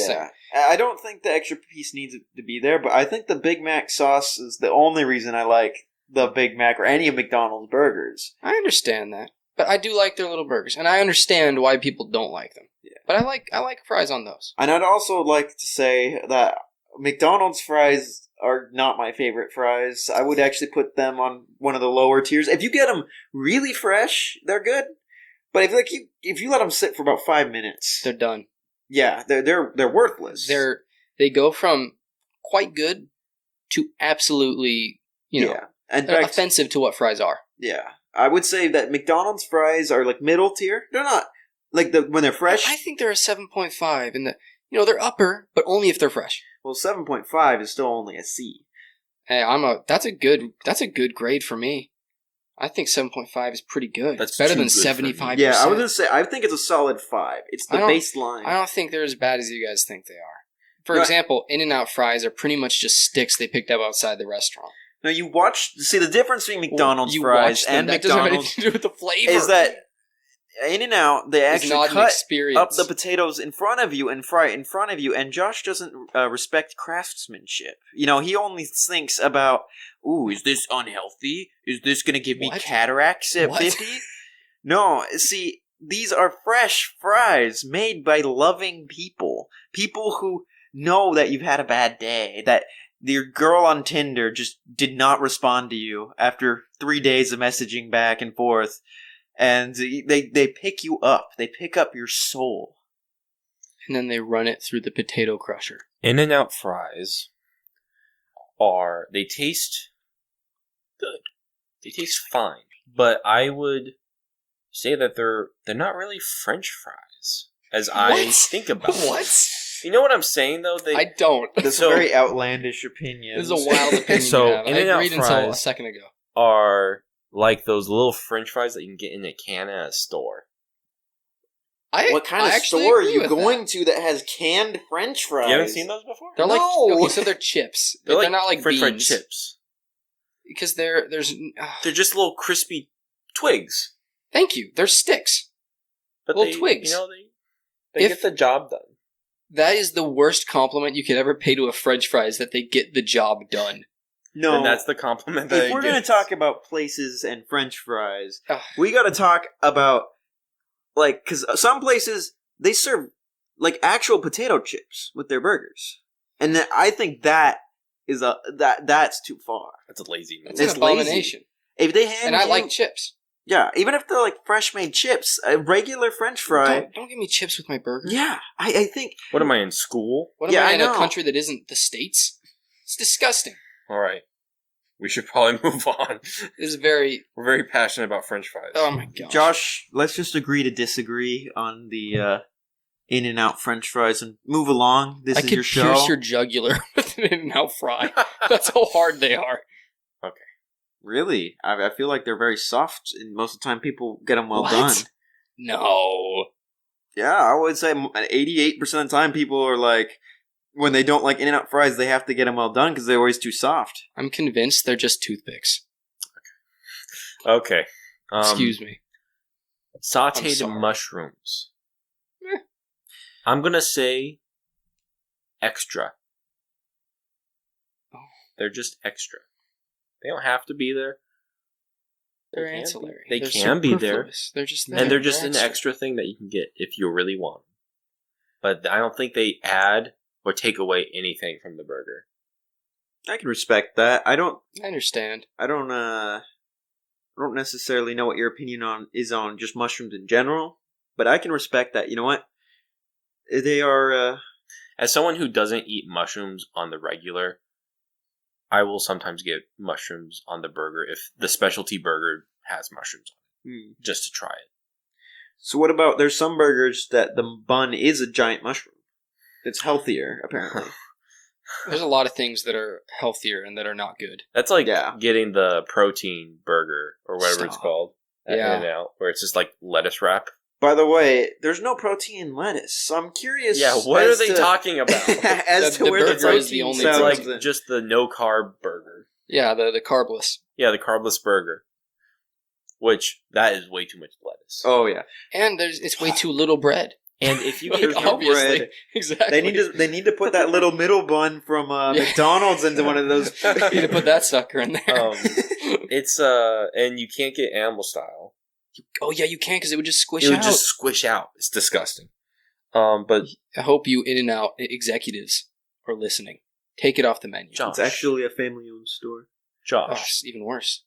I don't think the extra piece needs to be there, but I think the Big Mac sauce is the only reason I like the Big Mac or any of McDonald's burgers. I understand that. But I do like their little burgers, and I understand why people don't like them. Yeah. But I like fries on those. And I'd also like to say that McDonald's fries are not my favorite fries. I would actually put them on one of the lower tiers. If you get them really fresh, they're good. But if you let them sit for about 5 minutes, They're done. yeah, they're worthless. They go from quite good to absolutely, and they're offensive to what fries are. Yeah, I would say that McDonald's fries are like middle tier. They're not like when they're fresh. I think they're a 7.5 in the, they're upper, but only if they're fresh. Well, 7.5 is still only a C. Hey, that's a good grade for me. I think 7.5 is pretty good. That's it's better too than good for 75%. Yeah, I was gonna say I think it's a solid 5. It's the baseline. I don't think they're as bad as you guys think they are. For No, example, In-N-Out fries are pretty much just sticks they picked up outside the restaurant. Now see the difference between McDonald's You fries watch them, and that doesn't have McDonald's anything to do with the flavor. is that In-N-Out they It's actually not an cut experience. up the potatoes in front of you and fry it in front of you, and Josh doesn't respect craftsmanship. He only thinks about, ooh, is this unhealthy? Is this going to give me What? cataracts at What? 50? No, see, these are fresh fries made by loving people. People who know that you've had a bad day, that your girl on Tinder just did not respond to you after 3 days of messaging back and forth. And they pick you up. They pick up your soul. And then they run it through the potato crusher. In-N-Out fries they taste good. They taste fine. But I would say that they're not really French fries, as I think about it. What? You know what I'm saying, though? I don't. This is a very outlandish opinion. This is a wild opinion So, you have. I In-N-Out agreed until a fries second ago. are like those little French fries that you can get in a can at a store. What kind of store are you going to that has canned French fries? You haven't seen those before? They're No. like, okay, so they're chips. They're not like French fry beans. chips. Because there's... They're just little crispy twigs. Thank you. They're sticks. But Little twigs. They get the job done. That is the worst compliment you could ever pay to a French fry, is that they get the job done. No. And that's the compliment that If we're going to talk about places and French fries, Ugh. we got to talk about, because some places, they serve, actual potato chips with their burgers. And I think that's too far. That's a lazy move. It's an abomination. If they hand And I you- like chips. Yeah, even if they're fresh made chips, a regular French fry. Don't give me chips with my burger. Yeah, I think. What am I, in school? What am Yeah, I I in a know. country that isn't the States? It's disgusting. All right. We should probably move on. It's very... We're very passionate about French fries. Oh my gosh. Josh, let's just agree to disagree on the In-N-Out French fries and move along. This I is could your show. pierce your jugular with an In-N-Out fry. That's how hard they are. Really? I feel like they're very soft, and most of the time people get them well What? done. No. Yeah, I would say 88% of the time people are when they don't like In-N-Out fries, they have to get them well done because they're always too soft. I'm convinced they're just toothpicks. Okay. Excuse me. I'm Sauteed sorry. mushrooms. Eh. I'm going to say extra. Oh. They're just extra. They don't have to be there. They're They can be. ancillary. They They're can be there. superfluous. They're just there. And they're just an extra thing that you can get if you really want. But I don't think they add or take away anything from the burger. I can respect that. I understand. don't necessarily know what your opinion is on just mushrooms in general, but I can respect that. You know what? They are. As someone who doesn't eat mushrooms on the regular, I will sometimes get mushrooms on the burger if the specialty burger has mushrooms on it, just to try it. So what about, there's some burgers that the bun is a giant mushroom. It's healthier, apparently. There's a lot of things that are healthier and that are not good. That's like Yeah. getting the protein burger or whatever it's Stop. called at Yeah. In-N-Out, where it's just like lettuce wrap. By the way, there's no protein in lettuce, so I'm curious. Yeah, what are as they to- talking about? as The to where the burger is the protein only It's sounds like in. just the no carb burger. Yeah, the carbless. Yeah, the carbless burger. Which, that is way too much lettuce. Oh yeah, And it's way too little bread. And if you Like, get There's no obviously. bread. Exactly. they need to put that little middle bun from Yeah. McDonald's into one of those. You need to put that sucker in there. It's and you can't get animal style. Oh yeah, you can because it would just squish It would out. just squish out. It's disgusting. But I hope you In-N-Out executives are listening. Take it off the menu. Josh, It's actually a family-owned store. Oh, Josh, it's even worse.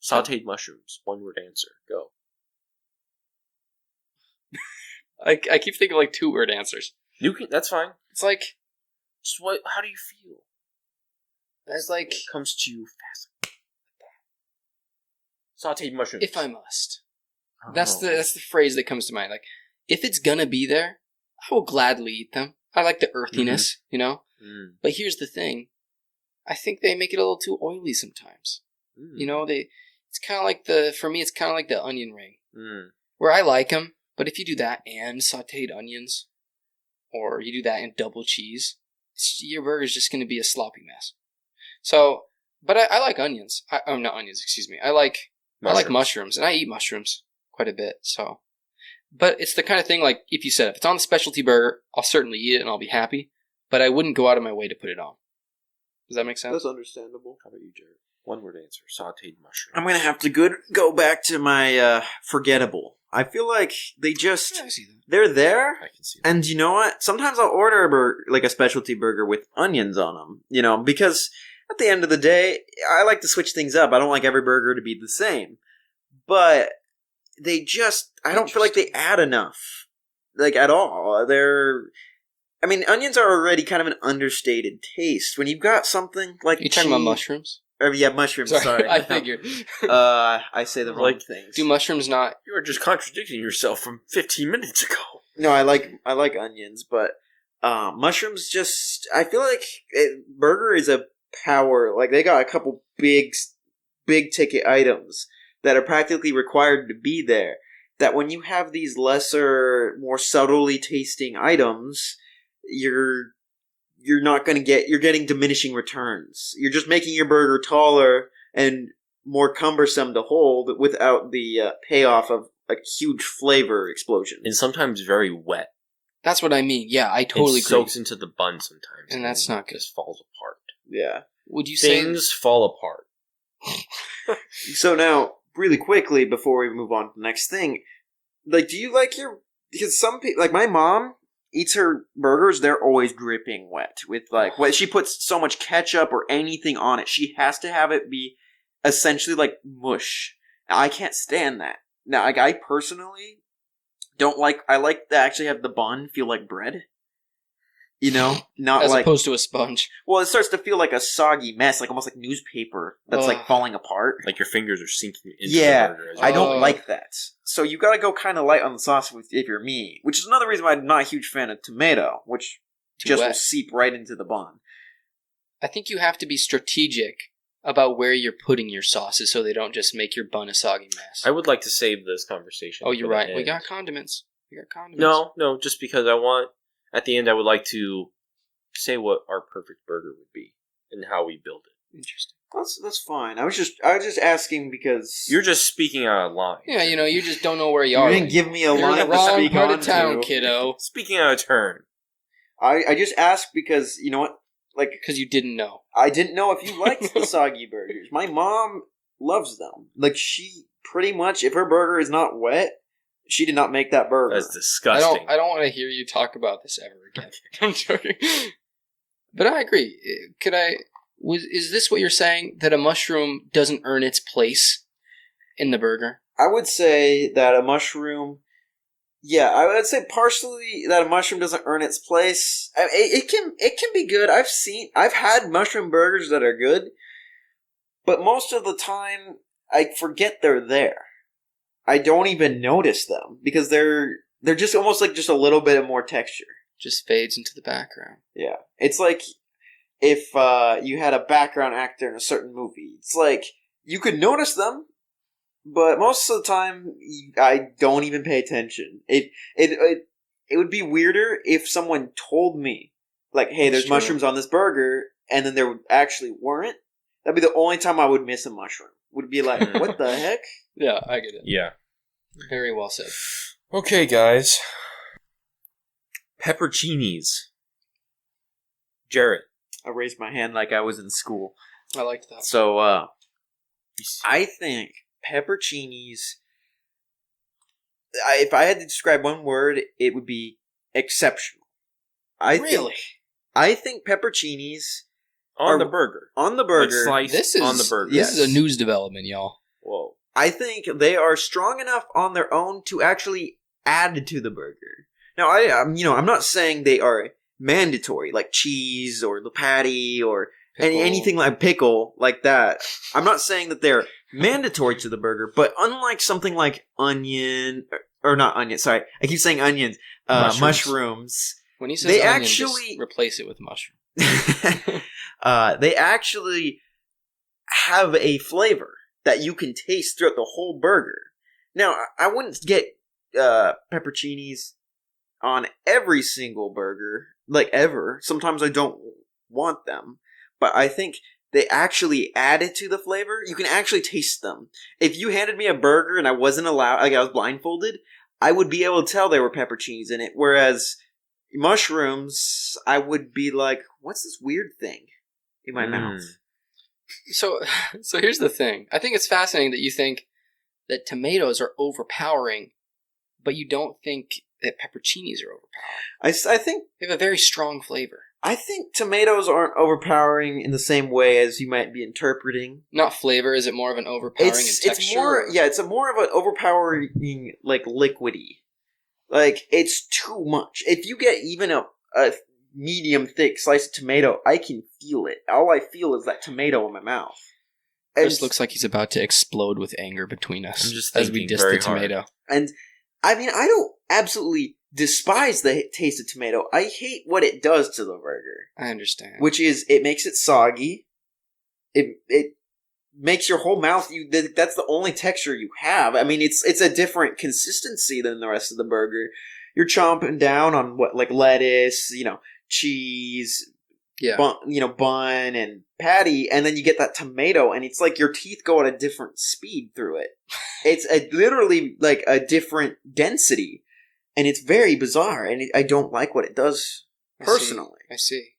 sautéed mushrooms. One word answer. Go. I keep thinking like 2-word answers. You can. That's fine. It's like Just what? How do you feel? it's like When it comes to you fast. Sautéed mushrooms. if I must. Oh. That's the phrase that comes to mind. Like if it's gonna be there, I will gladly eat them. I like the earthiness, you know. Mm. But here's the thing. I think they make it a little too oily sometimes. Mm. You know, it's kind of like for me, it's kind of like the onion ring. Mm. Where I like them, but if you do that and sauteed onions, or you do that and double cheese, your burger's just going to be a sloppy mess. So, but I like onions. Not onions, excuse me. I like mushrooms, and I eat mushrooms quite a bit, so. But it's the kind of thing, like, if you said, if it's on the specialty burger, I'll certainly eat it and I'll be happy, but I wouldn't go out of my way to put it on. Does that make sense? That's understandable. How about you, Jarett? One word answer. Sautéed mushrooms. I'm gonna have to go back to my forgettable. I feel like they just Yeah, I see that. they're there, I can see that. and you know what? Sometimes I'll order a specialty burger with onions on them. You know, because at the end of the day, I like to switch things up. I don't like every burger to be the same, but they just I don't feel like they add enough, like at all. Onions are already kind of an understated taste. When you've got something like You talking about mushrooms? Yeah, mushrooms. Sorry, I figured. I say the wrong Like, things. Do mushrooms not? You were just contradicting yourself from 15 minutes ago. No, I like onions, but mushrooms just I feel like burger is a power. Like they got a couple big ticket items that are practically required to be there. That when you have these lesser, more subtly tasting items, you're getting diminishing returns. You're just making your burger taller and more cumbersome to hold without the payoff of a huge flavor explosion. And sometimes very wet. That's what I mean. Yeah, I totally It agree. soaks into the bun sometimes. And that's not good. Just falls apart. Yeah. Would you say Things fall apart. So now, really quickly, before we move on to the next thing, like, do you like because some people, like my mom, eats her burgers, they're always dripping wet with she puts so much ketchup or anything on it. She has to have it be essentially like mush. Now, I can't stand that. Now, like I personally don't like. I like to actually have the bun feel like bread. You know, not as like opposed to a sponge? well, it starts to feel like a soggy mess, like almost like newspaper that's Ugh. like falling apart. Like your fingers are sinking into Yeah, the burger. I don't Oh. like that. So you gotta go kind of light on the sauce if you're me. Which is another reason why I'm not a huge fan of tomato, which Too just will wet. seep right into the bun. I think you have to be strategic about where you're putting your sauces so they don't just make your bun a soggy mess. I would like to save this conversation. Oh, you're for the right. We end. got condiments. No, just because at the end, I would like to say what our perfect burger would be and how we build it. Interesting. That's fine. I was just asking because You're just speaking out of line. Yeah, you just don't know where you you are. didn't give me a You're in line the to wrong speak part on of town, to. kiddo. Speaking out of turn. I just asked because you know what, like Because you didn't know. I didn't know if you liked the soggy burgers. My mom loves them. Like she pretty much, if her burger is not wet, she did not make that burger. That's disgusting. I don't want to hear you talk about this ever again. I'm joking. But I agree. Is this what you're saying? That a mushroom doesn't earn its place in the burger? I would say that a mushroom. Yeah, I would say partially that a mushroom doesn't earn its place. It can be good. I've had mushroom burgers that are good, but most of the time I forget they're there. I don't even notice them because they're just almost like just a little bit of more texture. Just fades into the background. Yeah, it's like if you had a background actor in a certain movie. It's like you could notice them, but most of the time I don't even pay attention. It would be weirder if someone told me, like, "Hey, there's That's true. mushrooms on this burger," and then there actually weren't. That'd be the only time I would miss a mushroom. Would be like, "What the heck?" Yeah, I get it. Yeah. Very well said. Okay, guys. Pepperoncinis. Jarett. I raised my hand like I was in school. I liked that. So, I think pepperoncinis. If I had to describe one word, it would be exceptional. I think pepperoncinis on the burger. On the burger. Like sliced on the burger. This is a news development, y'all. Whoa. I think they are strong enough on their own to actually add to the burger. Now, I'm not saying they are mandatory, like cheese or the patty or anything like pickle like that. I'm not saying that they're mandatory to the burger, but unlike something like onion, or not onion, sorry, I keep saying onions, mushrooms. When he says they onion, actually just replace it with mushroom. They actually have a flavor that you can taste throughout the whole burger. Now, I wouldn't get pepperoncinis on every single burger, like ever. Sometimes I don't want them, but I think they actually added to the flavor. You can actually taste them. If you handed me a burger and I wasn't allowed, like I was blindfolded, I would be able to tell there were pepperoncinis in it, whereas mushrooms, I would be like, what's this weird thing in my mouth? So here's the thing. I think it's fascinating that you think that tomatoes are overpowering, but you don't think that pepperoncinis are overpowering. I think they have a very strong flavor. I think tomatoes aren't overpowering in the same way as you might be interpreting. Not flavor. Is it more of an overpowering in texture? It's more, it's a more of an overpowering, like, liquidy. Like, it's too much. If you get even a medium thick slice of tomato, I can feel it. All I feel is that tomato in my mouth. Chris looks like he's about to explode with anger between us as we diss the tomato. And, I mean, I don't absolutely despise the taste of tomato. I hate what it does to the burger. I understand. Which is, it makes it soggy. It makes your whole mouth, that's the only texture you have. I mean, it's a different consistency than the rest of the burger. You're chomping down on like lettuce, cheese, bun and patty, and then you get that tomato, and it's like your teeth go at a different speed through it. It's literally like a different density, and it's very bizarre, and I don't like what it does personally. I see.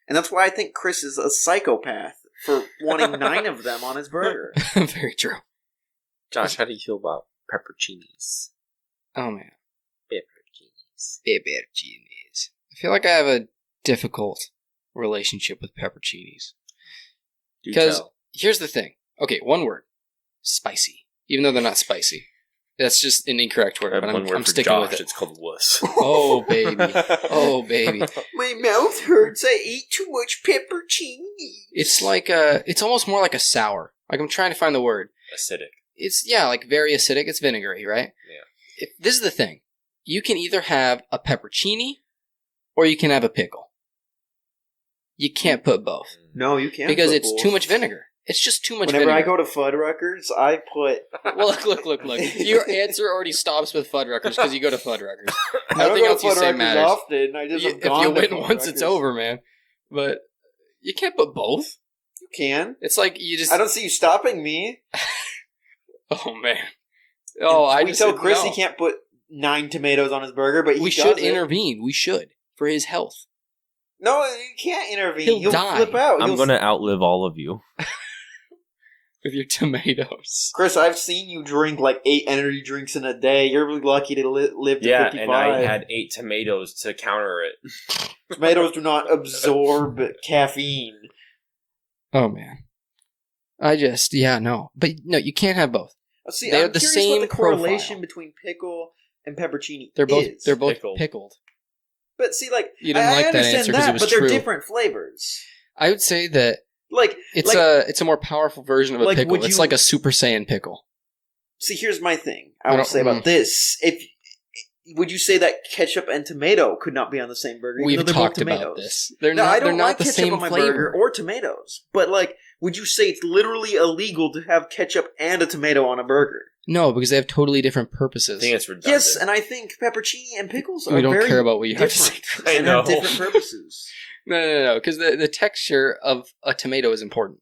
And that's why I think Chris is a psychopath for wanting 9 of them on his burger. Very true. Josh, how do you feel about pepperoncinis? Oh, man. Pepperoncinis. I feel like I have a difficult relationship with pepperoncinis. Because here's the thing. Okay, one word. Spicy. Even though they're not spicy. That's just an incorrect word, but I'm sticking Josh, with it. It's called wuss. Oh, baby. Oh, baby. My mouth hurts. I ate too much pepperoncini. It's like it's almost more like a sour. Like, I'm trying to find the word. Acidic. It's, like very acidic. It's vinegary, right? Yeah. This is the thing. You can either have a pepperoncini or you can have a pickle. You can't put both. No, you can't. Because put it's both. too much vinegar. It's just too much Whenever vinegar. I go to Fuddruckers, I put... Well, look. Your answer already stops with Fuddruckers because you go to Fuddruckers. I Nothing else you say Fuddruckers matters. often. I just have If gone you to win once, it's Fuddruckers. over, man. But you can't put both. You can. It's like you just... I don't see you stopping me. Oh, man. Oh, we tell Chris he can't put 9 tomatoes on his burger, but we should intervene. We should. For his health. No, you can't intervene. He'll die. Flip out. I'm going to outlive all of you. With your tomatoes. Chris, I've seen you drink like 8 energy drinks in a day. You're really lucky to live to 55. And I had 8 tomatoes to counter it. Tomatoes do not absorb caffeine. Oh, man. No. But no, you can't have both. See, They're I'm the curious same what the correlation profile. between pickle and pepperoncini They're both is. pickled. But see, like, You didn't like that understand answer 'cause that, it was but true. they're different flavors. I would say that Like, it's a more powerful version of a like, pickle. would It's you- like a Super Saiyan pickle. see, here's my thing. I will say about this. Would you say that ketchup and tomato could not be on the same burger? even We've though they're both talked about tomatoes? this. They're No, not. I don't they're not like the ketchup same on my flavor. burger or tomatoes. But like, would you say it's literally illegal to have ketchup and a tomato on a burger? No, because they have totally different I purposes. think it's redundant. Yes, and I think pepperoncini and pickles are We don't very care about what you have to say. different. I and know. have different purposes. No, because the texture of a tomato is important.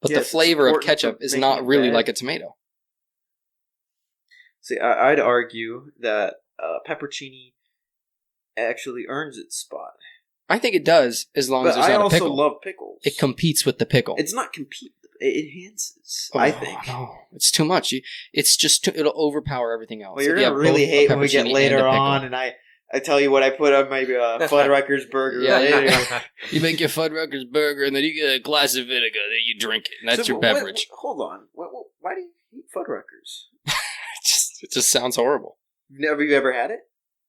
But Yes, the it's flavor of important ketchup for is making not it really bad. like a tomato. See, I'd argue that pepperoncini actually earns its spot. I think it does, as long as But there's I not a also pickle. love pickles. It competes with the pickle. It's not compete. It enhances, Oh, I think. No, it's too much. It'll overpower everything else. Well, you're If you going to have really both a hate when we get pepperoni later and a pickle. on and I tell you what I put on my Fuddruckers burger Yeah, later. You make your Fuddruckers burger, and then you get a glass of vinegar, then you drink it, and that's your beverage. Hold on. Why do you eat Fuddruckers? It just sounds horrible. Have you ever had it?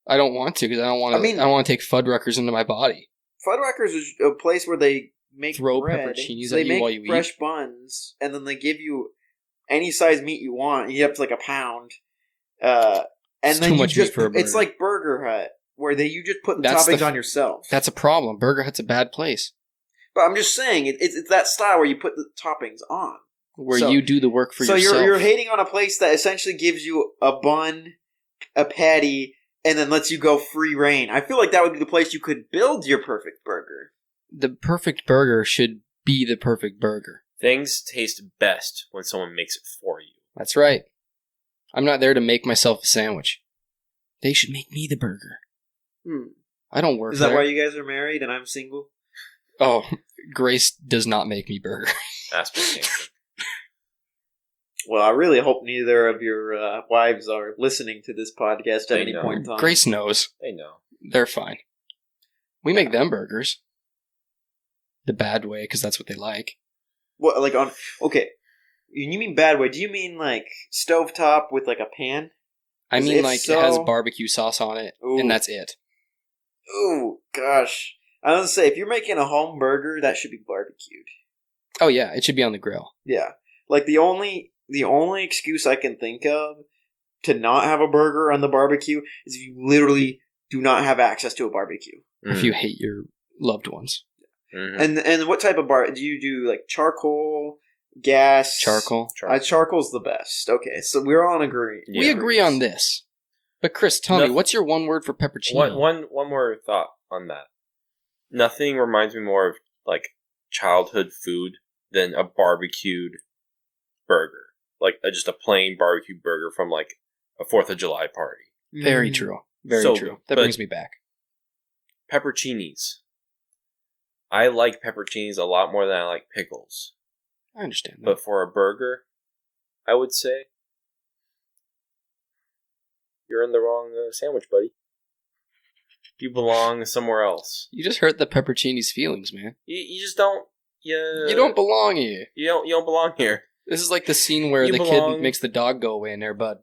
I don't want to, because I don't want to. I don't want to take Fuddruckers into my body. Fuddruckers is a place where they make Throw bread. pepperoncinis So at you while you eat. They make fresh buns, and then they give you any size meat you want. You get up to like a pound. And It's then too you much just, meat for a burger. It's like Burger Hut, where you just put the That's toppings on yourself. That's a problem. Burger Hut's a bad place. But I'm just saying, it's that style where you put the toppings on. Where you do the work for yourself. So you're hating on a place that essentially gives you a bun, a patty, and then lets you go free reign. I feel like that would be the place you could build your perfect burger. The perfect burger should be the perfect burger. Things taste best when someone makes it for you. That's right. I'm not there to make myself a sandwich. They should make me the burger. I don't work Is that there. why you guys are married and I'm single? Oh, Grace does not make me burger. Aspect. Well, I really hope neither of your wives are listening to this podcast at any point in time. Grace knows. They know. They're fine. We make them burgers. The bad way, because that's what they like. What, like on... Okay, you mean bad way. Do you mean like stovetop with like a pan? I mean like so, it has barbecue sauce on it, and that's it. Ooh, gosh. I was going to say, if you're making a home burger, that should be barbecued. Oh yeah, it should be on the grill. Yeah. Like the only excuse I can think of to not have a burger on the barbecue is if you literally do not have access to a barbecue. If you hate your loved ones. Mm-hmm. And what type of do you do? Like charcoal, gas? Charcoal. Charcoal's the best. Okay, so we're all in agreement. We agree on this. But Chris, tell me, what's your one word for pepperoni? One more thought on that. Nothing reminds me more of like childhood food than a barbecued burger. Like just a plain barbecue burger from like a 4th of July party. Very true. Very true. That brings me back. Pepperoncinis. I like pepperoncinis a lot more than I like pickles. I understand that. But for a burger, I would say you're in the wrong sandwich, buddy. You belong somewhere else. You just hurt the pepperoni's feelings, man. You just don't. You don't belong here. You don't belong here. This is like the scene where the kid makes the dog go away in there, bud.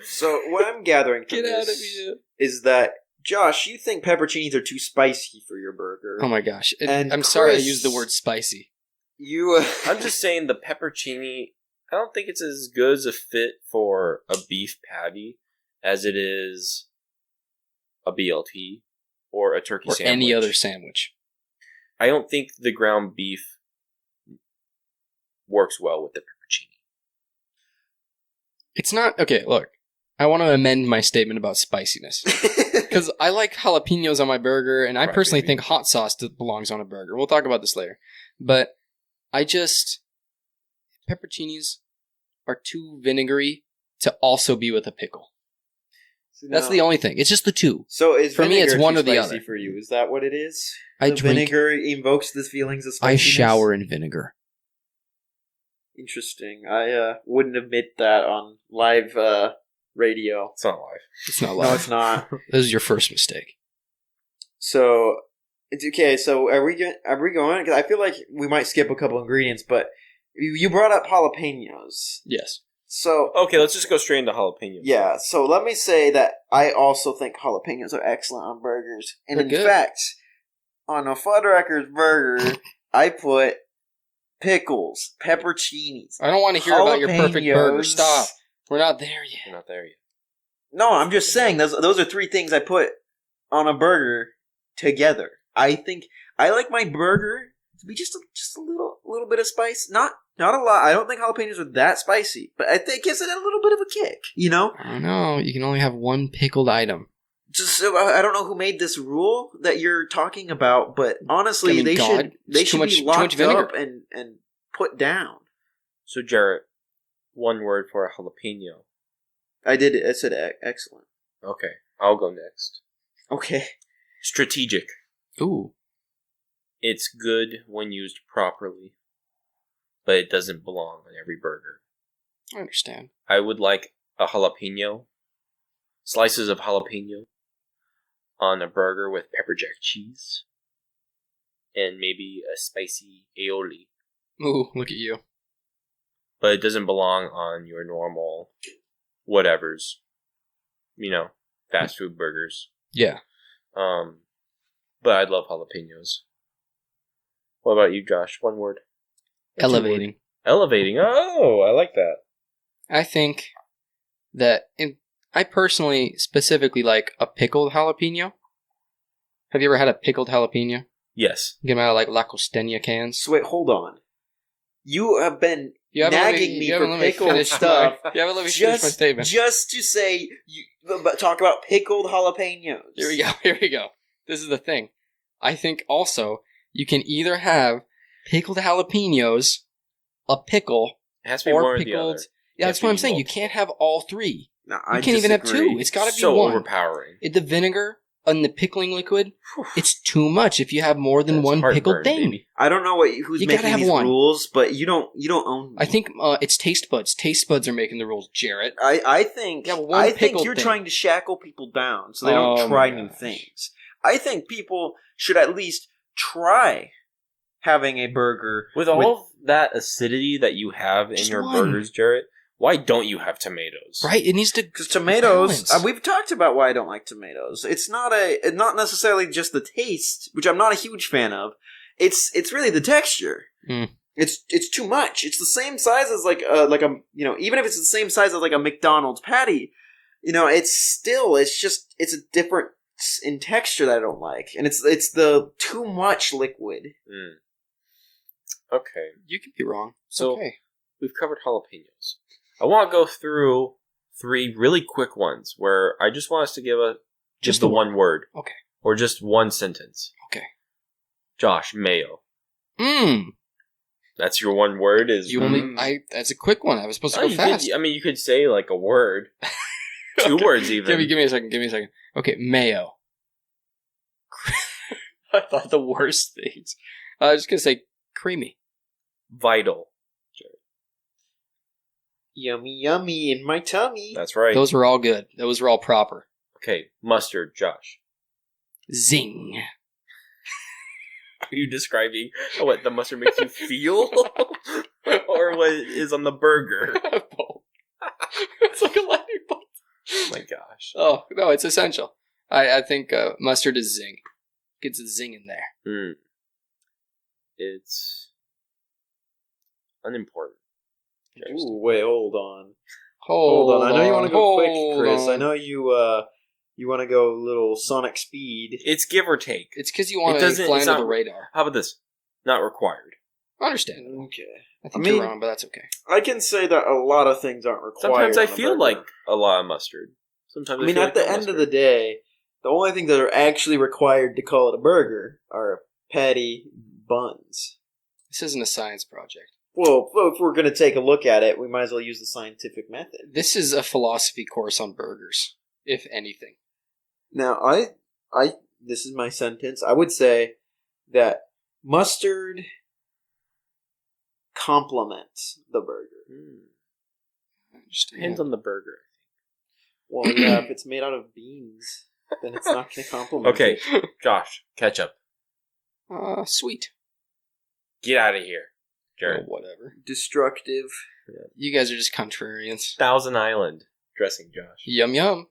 So what I'm gathering from this is that, Josh, you think pepperoncinis are too spicy for your burger. Oh my gosh. And I'm sorry I used the word spicy. I'm just saying the pepperoni, I don't think it's as good as a fit for a beef patty as it is a BLT or a turkey sandwich. Or any other sandwich. I don't think the ground beef works well with the pepperoni. It's not... Okay, look. I want to amend my statement about spiciness. Because I like jalapenos on my burger, and I personally think hot sauce belongs on a burger. We'll talk about this later. But I just... Pepperoncinis are too vinegary to also be with a pickle. That's the only thing. It's just the two. So for me, it's one or the other. For you, is that what it is? Vinegar invokes the feelings of spiciness. I shower in vinegar. Interesting. I wouldn't admit that on live radio. It's not live. It's not live. No, it's not. This is your first mistake. So it's okay. So are we going? Because I feel like we might skip a couple ingredients, but you brought up jalapenos. Yes. So okay, let's just go straight into jalapenos. Yeah, so let me say that I also think jalapenos are excellent on burgers. And in fact, on a Fuddruckers burger, I put pickles, pepperoncinis. I don't want to hear about your perfect burger. Stop. We're not there yet. We're not there yet. No, I'm just saying those are three things I put on a burger together. I think I like my burger to be just a little bit of spice, not a lot. I don't think jalapenos are that spicy, but I think it gives it a little bit of a kick, you know? I don't know. You can only have one pickled item. I don't know who made this rule that you're talking about, but honestly, they should be locked up and put down. So, Jarett, one word for a jalapeno. I did it. I said excellent. Okay, I'll go next. Okay. Strategic. Ooh. It's good when used properly. but it doesn't belong on every burger. I understand. I would like a jalapeno, slices of jalapeno on a burger with pepper jack cheese, and maybe a spicy aioli. Ooh, look at you. But it doesn't belong on your normal whatevers. Fast food burgers. Yeah. But I love jalapenos. What about you, Josh? One word. Elevating. Elevating. Oh, I like that. I think that I personally specifically like a pickled jalapeno. Have you ever had a pickled jalapeno? Yes. You get them out of like La Costeña cans. So wait, hold on. You have been nagging me for pickled stuff. You haven't let me finish my statement. Just to say, talk about pickled jalapenos. Here we go. This is the thing. I think also you can either have pickled jalapenos, a pickle, It has to be or one or the pickled. other. Yeah, that's what I'm saying. You multiple. can't have all three. No, You can't even have two. It's got to be so one. overpowering. The vinegar and the pickling liquid, it's too much if you have more than That's one pickled heartburn, thing. baby. I don't know who's You gotta making have these one. rules, but you don't own me. I think it's taste buds. Taste buds are making the rules, Jarett. I think Yeah, but one think pickled you're thing. trying to shackle people down so they Oh don't try my new gosh. things. I think people should at least try having a burger With all of that acidity that you have in Just your one. burgers, Jarett, why don't you have tomatoes? Right? It needs to... because tomatoes. balance. We've talked about why I don't like tomatoes. It's not necessarily just the taste, which I'm not a huge fan of. It's really the texture. Mm. It's too much. It's the same size as like a even if it's the same size as like a McDonald's patty, it's a difference in texture that I don't like, and it's the too much liquid. Mm. Okay, You can be wrong. It's So- okay. we've covered jalapenos. I want to go through 3 really quick ones where I just want us to give just the one word. Okay. Or just one sentence. Okay. Josh, mayo. Mmm. That's your one word is... You only... That's a quick one. I was supposed to Oh, go fast. you could say like a word. 2 Okay. words even. Give me a second. Okay, mayo. I thought the worst things. I was going to say creamy. Vital. Yummy, yummy in my tummy. That's right. Those were all good. Those were all proper. Okay, mustard, Josh. Zing. Are you describing what the mustard makes you feel? Or what is on the burger? Both. It's like a lightning bolt. Oh my gosh. Oh, no, it's essential. I think mustard is zing. Gets a zing in there. Mm. It's unimportant. Ooh, wait, hold on. Hold I know you want to go quick, hold Chris. on. I know you want to go a little Sonic speed. It's give or take. It's because you want It to doesn't- fly it's under not- the radar. How about this? Not required. I understand. Okay. I think I mean- you're wrong, but that's okay. I can say that a lot of things aren't required. Sometimes I on a feel burger. like a lot of mustard. Sometimes I mean, feel at like the no end mustard. of the day, the only things that are actually required to call it a burger are patty buns. This isn't a science project. Well, if we're going to take a look at it, we might as well use the scientific method. This is a philosophy course on burgers, if anything. Now, this is my sentence. I would say that mustard complements the burger. I understand. Depends on the burger. Well, yeah, if it's made out of beans, then it's not going to complement. Okay, it. Josh, ketchup. Sweet. Get out of here, Or Jarett. whatever. Destructive. You guys are just contrarians. Thousand Island dressing, Josh. Yum yum.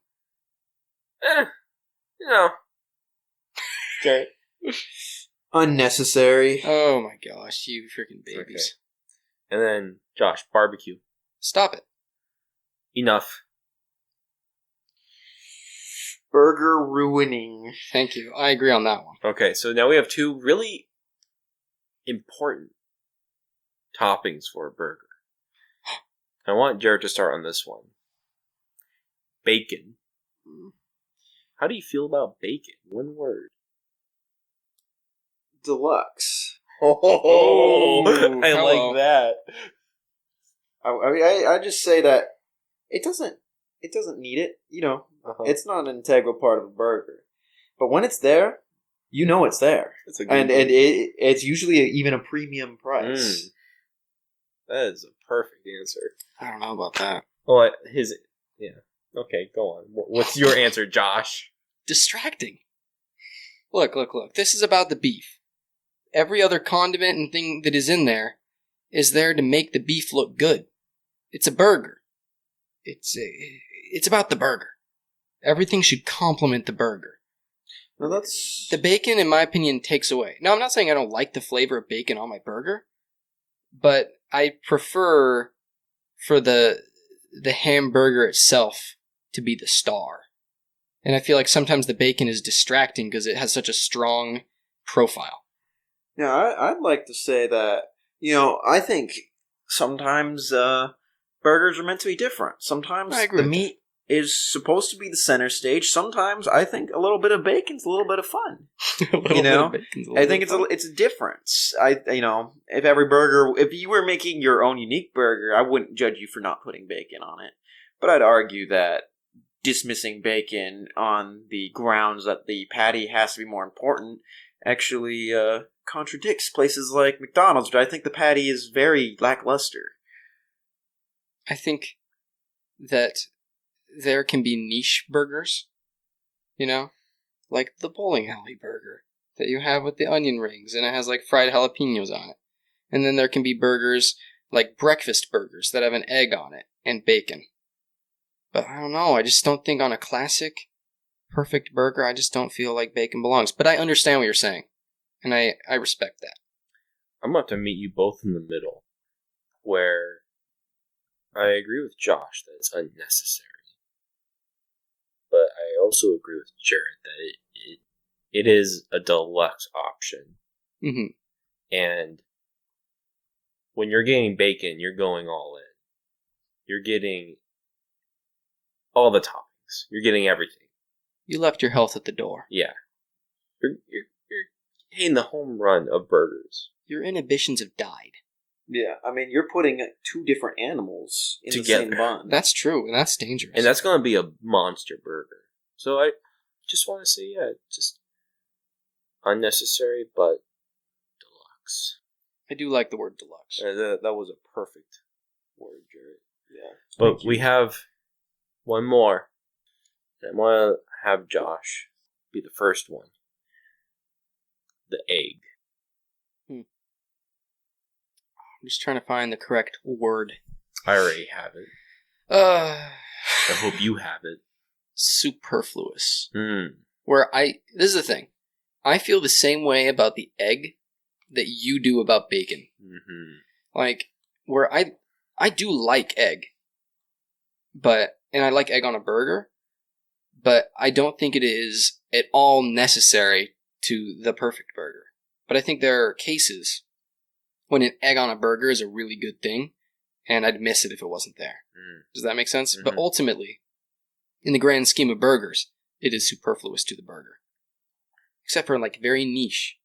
No. Jarett. Unnecessary. Oh my gosh, you freaking babies. And then, Josh, barbecue. Stop it. Enough. Burger ruining. Thank you. I agree on that one. Okay, so now we have 2 really important toppings for a burger. I want Jarett to start on this one. Bacon. How do you feel about bacon? One word. Deluxe. Oh, I hello. like that. I just say that it doesn't need it. Uh-huh. It's not an integral part of a burger. But when it's there, you know it's there. It's a good And one. it's usually even a premium price. That is a perfect answer. I don't know about that. Well, yeah. Okay, go on. What's your answer, Josh? Distracting. Look. This is about the beef. Every other condiment and thing that is in there is there to make the beef look good. It's a burger. It's about the burger. Everything should complement the burger. Well, that's... The bacon, in my opinion, takes away. Now, I'm not saying I don't like the flavor of bacon on my burger, but I prefer for the hamburger itself to be the star. And I feel like sometimes the bacon is distracting because it has such a strong profile. Yeah, I'd like to say that, I think sometimes burgers are meant to be different. Sometimes the meat is supposed to be the center stage. Sometimes I think a little bit of bacon's a little bit of fun. I think it's a difference. If you were making your own unique burger, I wouldn't judge you for not putting bacon on it. But I'd argue that dismissing bacon on the grounds that the patty has to be more important actually contradicts places like McDonald's, where I think the patty is very lackluster. I think that there can be niche burgers, like the bowling alley burger that you have with the onion rings, and it has like fried jalapenos on it. And then there can be burgers like breakfast burgers that have an egg on it and bacon. But I don't know, I just don't think on a classic, perfect burger, I just don't feel like bacon belongs. But I understand what you're saying, and I respect that. I'm going to have to meet you both in the middle, where I agree with Josh that it's unnecessary. But I also agree with Jarett that it is a deluxe option. Mm-hmm. And when you're getting bacon, you're going all in. You're getting all the toppings. You're getting everything. You left your health at the door. Yeah. You're hitting the home run of burgers. Your inhibitions have died. Yeah, I mean, you're putting two different animals in together. The same bun. That's true, and that's dangerous. And that's going to be a monster burger. So I just want to say, just unnecessary, but deluxe. I do like the word deluxe. That was a perfect word, Jarett. Yeah. But we have one more. I want to have Josh be the first one. The egg. I'm just trying to find the correct word. I already have it. I hope you have it. Superfluous. Mm. This is the thing. I feel the same way about the egg that you do about bacon. Mm-hmm. Like, where I do like egg. And I like egg on a burger, but I don't think it is at all necessary to the perfect burger. But I think there are cases when an egg on a burger is a really good thing, and I'd miss it if it wasn't there. Mm. Does that make sense? Mm-hmm. But ultimately, in the grand scheme of burgers, it is superfluous to the burger. Except for like very niche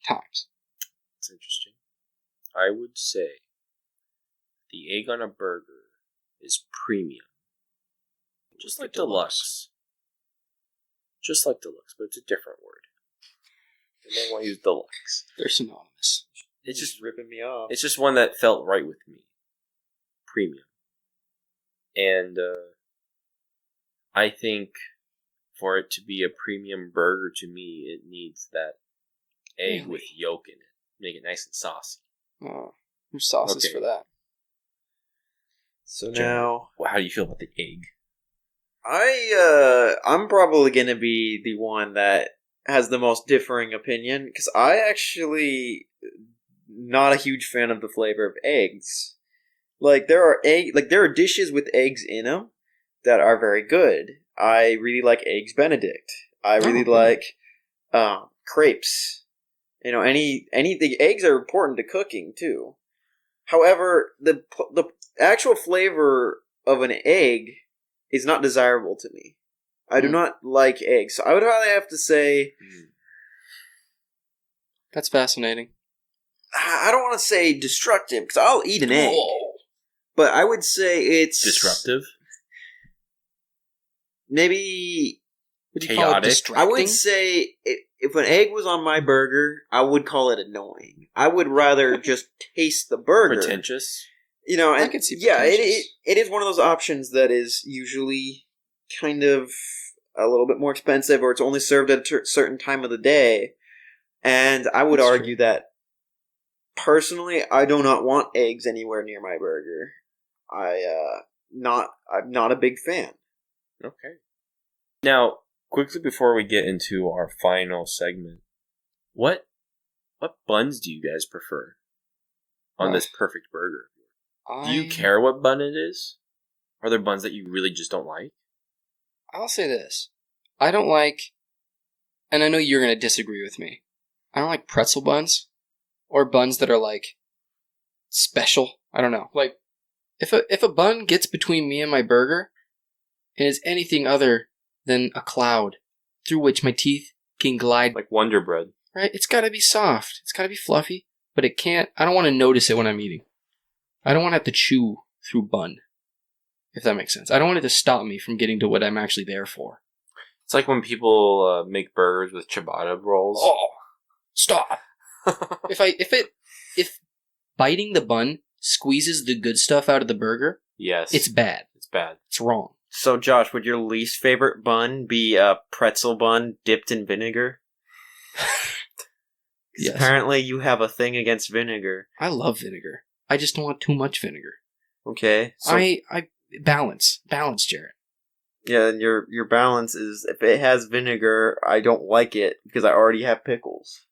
times. That's interesting. I would say the egg on a burger is premium. Just like deluxe. Just like deluxe, but it's a different word. And they want to use deluxe. They're synonymous. It's just ripping me off. It's just one that felt right with me. Premium. And I think for it to be a premium burger to me, it needs that egg with yolk in it. Make it nice and saucy. Oh, there's sauces for that. So now, how do you feel about the egg? I'm probably going to be the one that has the most differing opinion, because I actually not a huge fan of the flavor of eggs. There are dishes with eggs in them that are very good. I really like Eggs Benedict. I really like crepes. The eggs are important to cooking too. However, the actual flavor of an egg is not desirable to me. I do not like eggs, so I would probably have to say. That's fascinating. I don't want to say destructive, because I'll eat an egg. But I would say it's... Disruptive? Maybe... Would you call it chaotic? distracting? I would say if an egg was on my burger, I would call it annoying. I would rather just taste the burger. Pretentious? You know, and I could see yeah, pretentious. it is one of those options that is usually kind of a little bit more expensive, or it's only served at a certain time of the day. And I would That's argue true. that, personally, I do not want eggs anywhere near my burger. I'm not a big fan. Okay. Now, quickly before we get into our final segment, what buns do you guys prefer on this perfect burger? Do you care what bun it is? Are there buns that you really just don't like? I'll say this. I don't like, and I know you're going to disagree with me, I don't like pretzel buns or buns that are like special. I don't know. Like, if a bun gets between me and my burger and is anything other than a cloud through which my teeth can glide, Like Wonder Bread. right? It's got to be soft. It's got to be fluffy, but it can't. I don't want to notice it when I'm eating. I don't want to have to chew through bun, if that makes sense. I don't want it to stop me from getting to what I'm actually there for. It's like when people make burgers with ciabatta rolls. Oh, stop! if biting the bun squeezes the good stuff out of the burger, Yes. it's bad. It's bad. It's wrong. So, Josh, would your least favorite bun be a pretzel bun dipped in vinegar? 'Cause Yes. apparently you have a thing against vinegar. I love vinegar. I just don't want too much vinegar. Okay. So, I balance, Jarett. yeah, and your balance is, if it has vinegar, I don't like it because I already have pickles.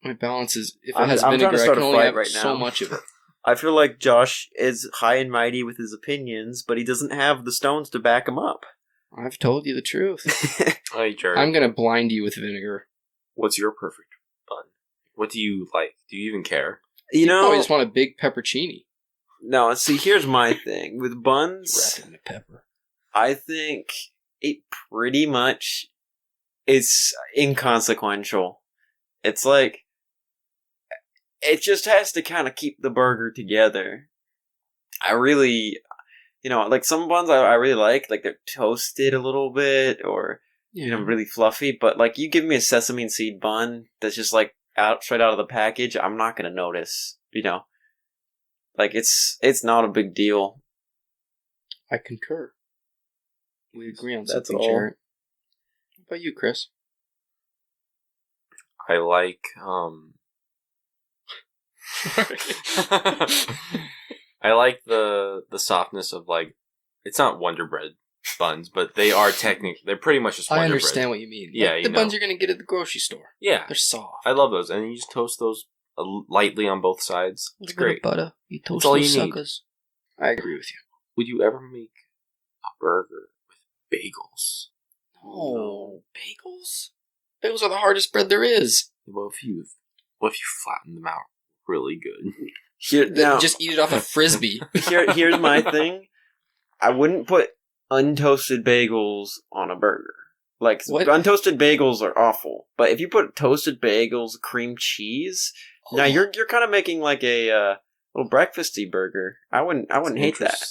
My balance is if it I'm has trying to vinegar, I start can a only fight have right so now. much of it. I feel like Josh is high and mighty with his opinions, but he doesn't have the stones to back him up. I've told you the truth. Hey, Jared. I'm gonna blind you with vinegar. What's your perfect bun? What do you like? Do you even care? You know, Probably just want a big peppercini. no, see, here's my thing. With buns, Wrapped in the pepper. I think it pretty much is inconsequential. It's like, it just has to kind of keep the burger together. I really, like some buns I really like they're toasted a little bit, or, Yeah. really fluffy, but like you give me a sesame and seed bun that's just like straight out of the package, I'm not going to notice, Like it's not a big deal. I concur. We agree on That's something, all. Jarett. What about you, Chris? I like, I like the softness of, like, it's not Wonder Bread buns, but they are they're pretty much just Wonder I Bread. understand what you mean. Yeah, Like you the buns know. you're gonna get at the grocery store. Yeah. They're soft. I love those. And you just toast those lightly on both sides. It's great. Butter. You toast all those you need. suckers. I agree with you. Would you ever make a burger with bagels? No. Bagels? Bagels are the hardest bread there is. What if you flatten them out really good? Just eat it off a Frisbee. Here's my thing. I wouldn't put untoasted bagels on a burger. Like, What? untoasted bagels are awful. But if you put toasted bagels, cream cheese, now you're kind of making like a little breakfasty burger. I wouldn't hate that.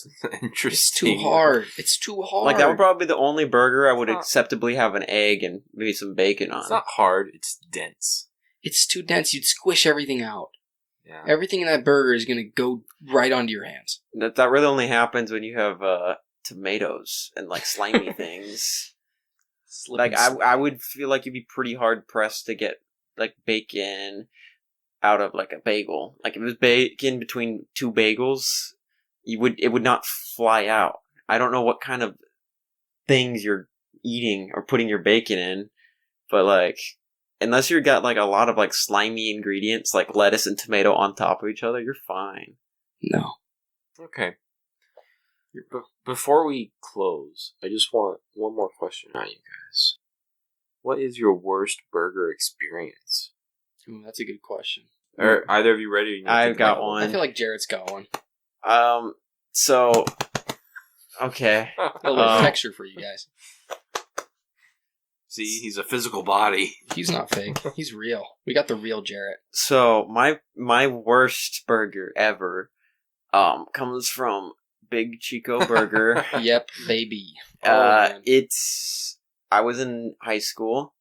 Interesting. It's too hard. It's too hard. Like, that would probably be the only burger I would It's not- acceptably have an egg and maybe some bacon on. It's not hard. It's dense. It's too dense. You'd squish everything out. Yeah. Everything in that burger is going to go right onto your hands. That really only happens when you have tomatoes and like slimy things. Like, I would feel like you'd be pretty hard pressed to get like bacon out of like a bagel. Like, if it was bacon between two bagels, it would not fly out. I don't know what kind of things you're eating or putting your bacon in, but like, unless you got like a lot of like slimy ingredients like lettuce and tomato on top of each other, you're fine. No. Okay. Before we close, I just want one more question on you guys. What is your worst burger experience? Ooh, that's a good question. Are either of you ready? I've got I one. feel like Jared's got one. So, okay. A little texture for you guys. See, he's a physical body. He's not fake. He's real. We got the real Jarett. So, my worst burger ever comes from Big Chico Burger. Yep, baby. Oh, man. I was in high school,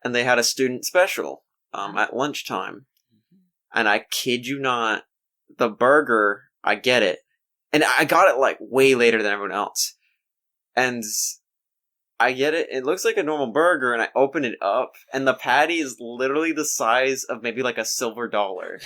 and they had a student special at lunchtime. And I kid you not, the burger, I get it. And I got it like way later than everyone else. And I get it. It looks like a normal burger, and I open it up, and the patty is literally the size of maybe like a silver dollar.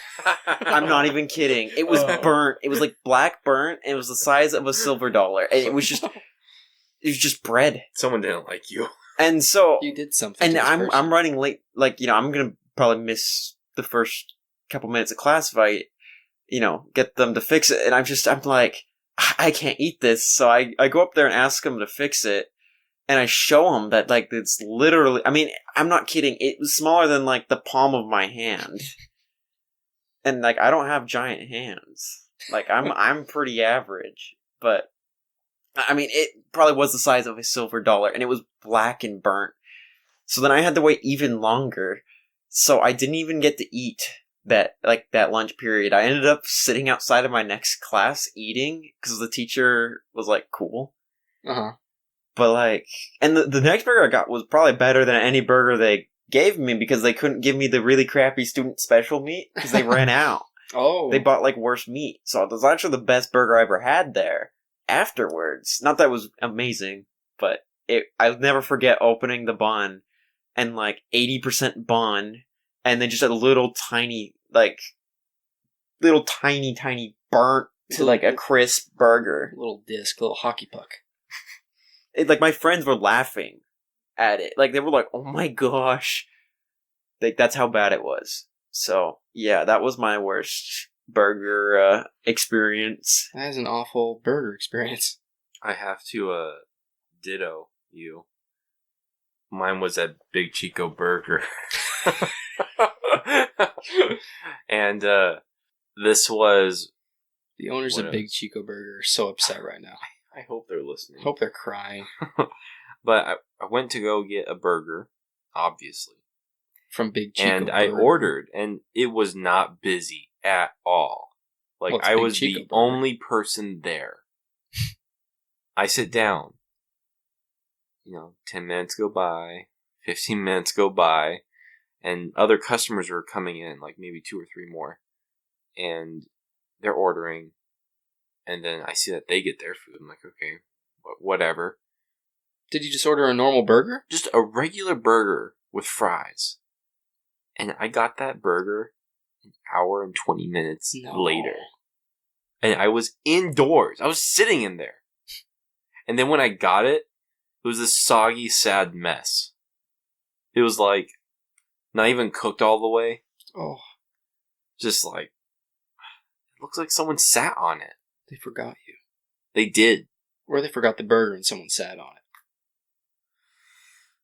I'm not even kidding. It was burnt. It was like black burnt, and it was the size of a silver dollar. And it was just bread. Someone didn't like you. And so You did something. and to this person. I'm running late. Like, I'm gonna probably miss the first couple minutes of class if I, get them to fix it. And I'm like, I can't eat this. So I go up there and ask them to fix it. And I show them that, like, it's literally, I mean, I'm not kidding. It was smaller than, like, the palm of my hand. And, like, I don't have giant hands. Like, I'm pretty average. But, I mean, it probably was the size of a silver dollar. And it was black and burnt. So then I had to wait even longer. So I didn't even get to eat that lunch period. I ended up sitting outside of my next class eating. Because the teacher was, like, cool. Uh-huh. But, like, and the next burger I got was probably better than any burger they gave me because they couldn't give me the really crappy student special meat because they ran out. Oh. They bought, like, worse meat. So it was actually the best burger I ever had there afterwards. Not that it was amazing, but I'll never forget opening the bun and, like, 80% bun and then just a little tiny burnt to, like, a crisp burger. Little disc, little hockey puck. Like, my friends were laughing at it. Like, they were like, oh my gosh. Like, that's how bad it was. So, yeah, that was my worst burger experience. That is an awful burger experience. I have to ditto you. Mine was at Big Chico Burger. And this was... The owners of Big Chico Burger are so upset right now. I hope they're listening. I hope they're crying. But I went to go get a burger, obviously. From Big Chico and Burger. I ordered, and it was not busy at all. Like, Well, it's I Big was Chico the Burger. only person there. I sit down. 10 minutes go by, 15 minutes go by, and other customers are coming in, like maybe 2 or 3 more. And they're ordering. And then I see that they get their food. I'm like, okay, whatever. Did you just order a normal burger? Just a regular burger with fries. And I got that burger an hour and 20 minutes later. And I was indoors. I was sitting in there. And then when I got it, it was this soggy, sad mess. It was like, not even cooked all the way. Oh. Just like, it looks like someone sat on it. They forgot you. They did. Or they forgot the burger and someone sat on it.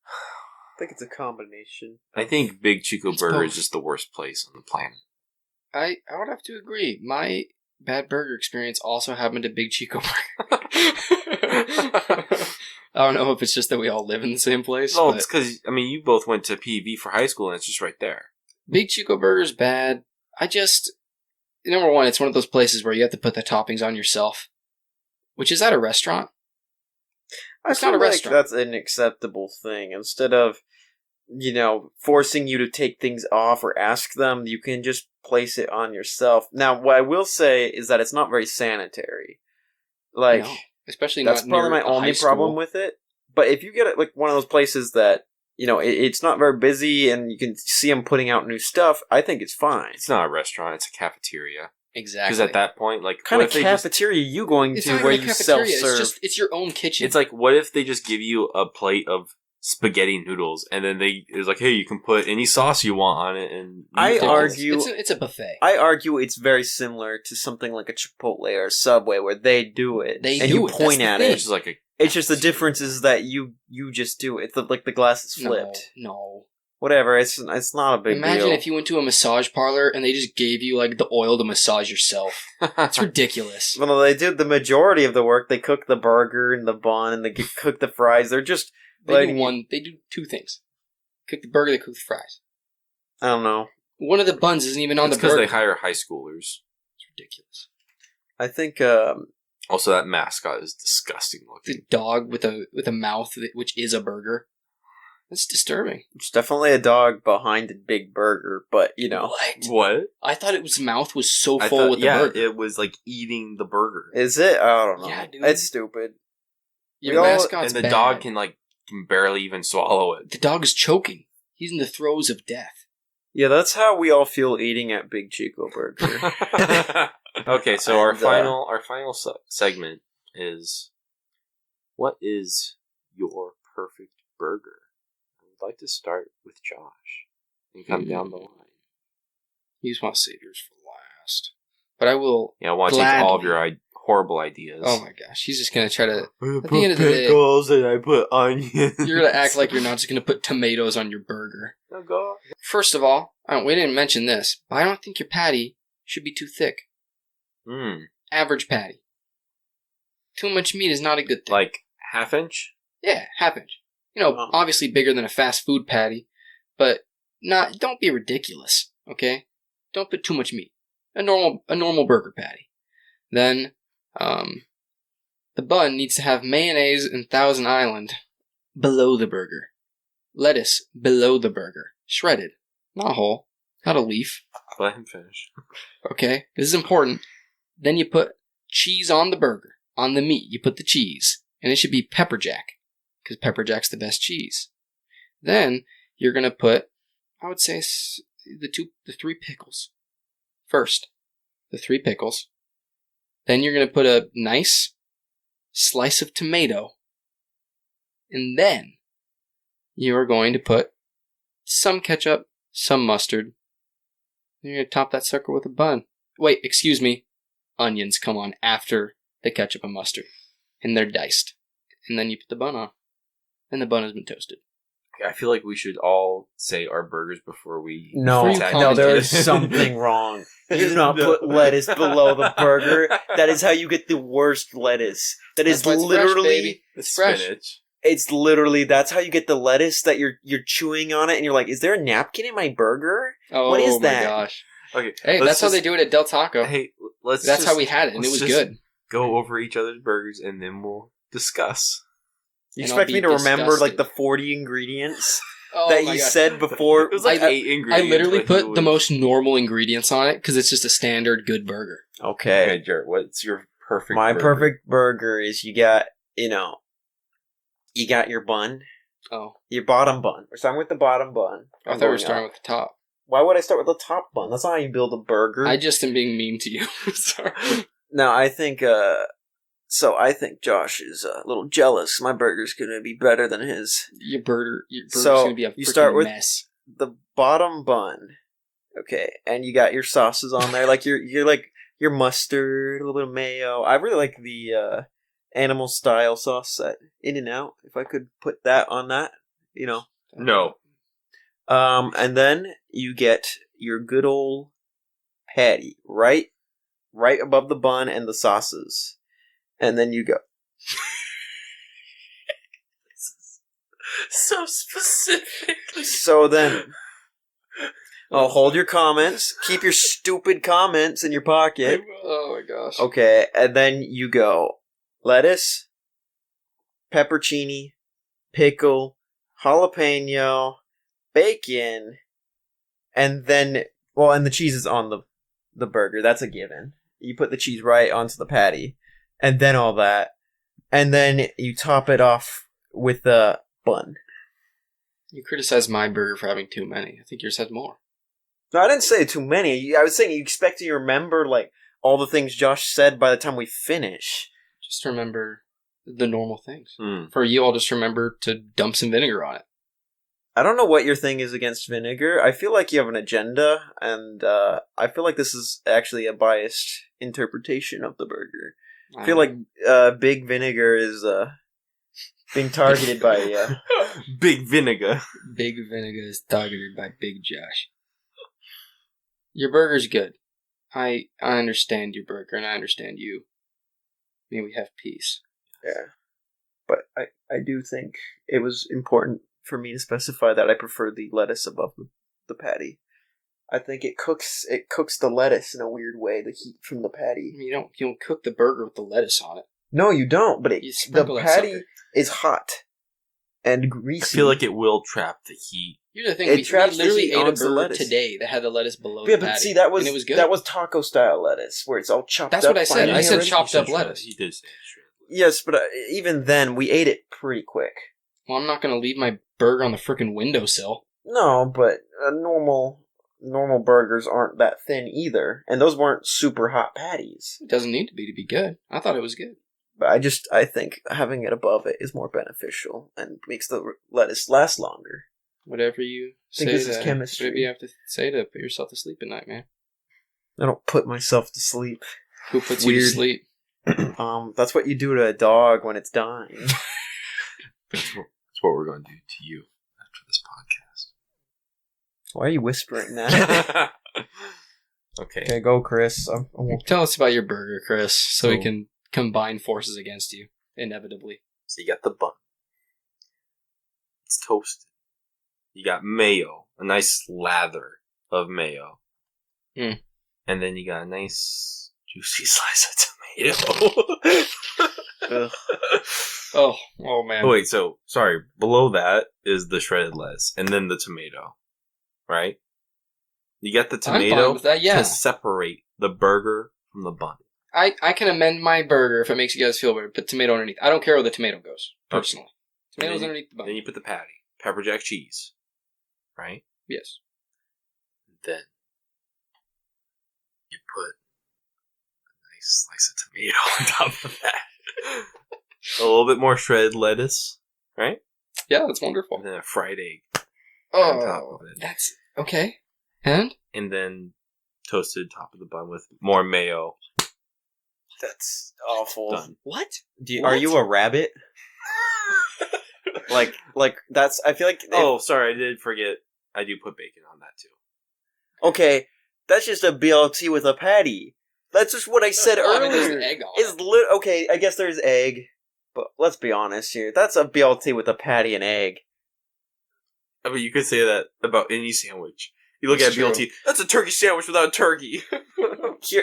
I think it's a combination. I think Big Chico It's Burger both. is just the worst place on the planet. I would have to agree. My bad burger experience also happened at Big Chico Burger. I don't know if it's just that we all live in the same place. No, but it's because, you both went to PV for high school and it's just right there. Big Chico Burger's bad. Number one, it's one of those places where you have to put the toppings on yourself. Which is at a restaurant. It's not a restaurant. That's an acceptable thing. Instead of, forcing you to take things off or ask them, you can just place it on yourself. Now, what I will say is that it's not very sanitary. Like, No, especially that's not probably near my a high only problem school. with it. But if you get it, like, one of those places that, it's not very busy and you can see them putting out new stuff, I think it's fine. It's not a restaurant, it's a cafeteria. Exactly. Because at that point, like, What kind what of if they just... cafeteria are you going It's to not where even a you cafeteria, self-serve? it's your own kitchen. It's like, what if they just give you a plate of spaghetti noodles and then it's like, hey, you can put any sauce you want on it, and I argue it's a buffet. I argue it's very similar to something like a Chipotle or a Subway where they do it. They and do you it, point that's at the it. thing. which is like a... It's just the difference is that you just do it. It's like the glass is flipped. No. Whatever, it's not a big Imagine deal. if you went to a massage parlor and they just gave you like the oil to massage yourself. It's ridiculous. Well, they did the majority of the work. They cook the burger and the bun and they cook the fries. They're just They do 2 things. Cook the burger, they cook the fries. I don't know. One of the buns isn't even on It's the because burger. they hire high schoolers. It's ridiculous. I think Also, that mascot is disgusting looking. The dog with a mouth which is a burger. That's disturbing. It's definitely a dog behind a big burger, but, What? I thought its mouth was so full with the burger. it was like eating the burger. Is it? I don't know. Yeah, dude. It's stupid. Your mascot's and the bad. dog can barely even swallow it. The dog is choking. He's in the throes of death. Yeah, that's how we all feel eating at Big Chico Burger. Okay, so our final segment is, what is your perfect burger? I would like to start with Josh and come down the line. You just want to save yours for last. But I will. Yeah, I want to take all of your horrible ideas. Oh my gosh, he's just gonna try to. I At the end of the day, pickles and I put onions. you're gonna act like you're not just gonna put tomatoes on your burger. Oh God. First of all, we didn't mention this, but I don't think your patty should be too thick. Average patty. Too much meat is not a good thing. Like half inch? Yeah, half inch. Obviously bigger than a fast food patty, but don't be ridiculous, okay? Don't put too much meat. A normal burger patty. Then, the bun needs to have mayonnaise and Thousand Island below the burger. Lettuce below the burger. Shredded. Not whole. Not a leaf. Let him finish. Okay? This is important. Then you put cheese on the burger. On the meat, you put the cheese. And it should be pepper jack. Because pepper jack's the best cheese. Then, you're going to put, I would say, the 3 pickles. First, the 3 pickles. Then you're going to put a nice slice of tomato. And then, you are going to put some ketchup, some mustard. You're going to top that sucker with a bun. Wait, excuse me. Onions come on after the ketchup and mustard. And they're diced. And then you put the bun on. And the bun has been toasted. I feel like we should all say our burgers before we... No, there is something wrong. You do not put lettuce below the burger. That is how you get the worst lettuce. That's literally... It's fresh. Spinach. It's literally, that's how you get the lettuce that you're chewing on it and you're like, is there a napkin in my burger? Oh, what is that? Oh my gosh. Okay. Hey, that's how they do it at Del Taco. Hey, that's how we had it, and it was good. Go over each other's burgers and then we'll discuss. You expect me to remember like the 40 ingredients that you said before? It was like 8 ingredients. I literally put the most normal ingredients on it because it's just a standard good burger. Okay, Jarett, what's your perfect My burger? perfect burger is you got your bun. Oh. Your bottom bun. We're starting with the bottom bun. I thought we were starting with the top. Why would I start with the top bun? That's not how you build a burger. I just am being mean to you. Sorry. No, I think Josh is a little jealous. My burger's going to be better than his. Your burger's going to be a freaking mess. The bottom bun. Okay, and you got your sauces on there, like your mustard, a little bit of mayo. I really like the animal style sauce at In-N-Out. If I could put that on that, No. And then you get your good old patty right above the bun and the sauces. And then you go. So specific. So then, hold your comments. Keep your stupid comments in your pocket. Oh my gosh. Okay, and then you go lettuce, peppercini, pickle, jalapeno, bacon, and then, and the cheese is on the burger. That's a given. You put the cheese right onto the patty. And then all that. And then you top it off with the bun. You criticize my burger for having too many. I think yours had more. No, I didn't say too many. I was saying you expect to remember, all the things Josh said by the time we finish. Just remember the normal things. For you, I'll just remember to dump some vinegar on it. I don't know what your thing is against vinegar. I feel like you have an agenda, and I feel like this is actually a biased interpretation of the burger. I feel like Big Vinegar is being targeted by... Big Vinegar. Big Vinegar is targeted by Big Josh. Your burger's good. I understand your burger, and I understand you. May we have peace. Yeah. But I do think it was important for me to specify that I prefer the lettuce above the patty. I think it cooks the lettuce in a weird way, the heat from the patty. You don't cook the burger with the lettuce on it. No, you don't, but the patty is hot. and I greasy. feel like it will trap the heat. Here's the thing: It we traps the literally heat ate a onto the burger lettuce. today that had the lettuce below Yeah, the but patty, see, that was and it was good. taco style lettuce, where it's all chopped That's up. what I said. finely I said already. chopped up He said lettuce. He did say shred. Yes, but even then, we ate it pretty quick. Well, I'm not going to leave my burger on the frickin' windowsill. No, but normal burgers aren't that thin either, and those weren't super hot patties. It doesn't need to be good. I thought it was good. But I think having it above it is more beneficial and makes the lettuce last longer. Whatever you say, this is chemistry. whatever you have to say to put yourself to sleep at night, man. I don't put myself to sleep. Who puts you to Weird. sleep? That's what you do to a dog when it's dying. That's what we're going to do to you after this podcast. Why are you whispering that? Okay. Go, Chris. Tell us about your burger, Chris, so we So- can combine forces against you, inevitably. So you got the bun. It's toasted. You got mayo, a nice lather of mayo. Mm. And then you got a nice juicy slice of tomato. Ugh. Oh man. Oh, wait, so, sorry, below that is the shredded lettuce, and then the tomato, right? You got the I'm fine tomato with that, yeah. to separate the burger from the bun. I can amend my burger if it makes you guys feel better. Put tomato underneath. I don't care where the tomato goes, personally. Tomatoes then- underneath the bun. Then you put the patty, pepper jack cheese, right? Yes. Then you put a nice slice of tomato on top of that. A little bit more shredded lettuce, right? Yeah, that's wonderful. And then a fried egg on top of it. That's okay. And? And then toasted top of the bun with more mayo. That's awful. Done. What? Are you a rabbit? like that's. I feel like. Oh, sorry, I did forget. I do put bacon on that too. Okay, that's just a BLT with a patty. That's just what I said Well, I mean, earlier. there's an egg on It's it. okay. I guess there's egg, but let's be honest here. That's a BLT with a patty and egg. I mean, you could say that about any sandwich. You look It's at BLT, that's a turkey sandwich without turkey.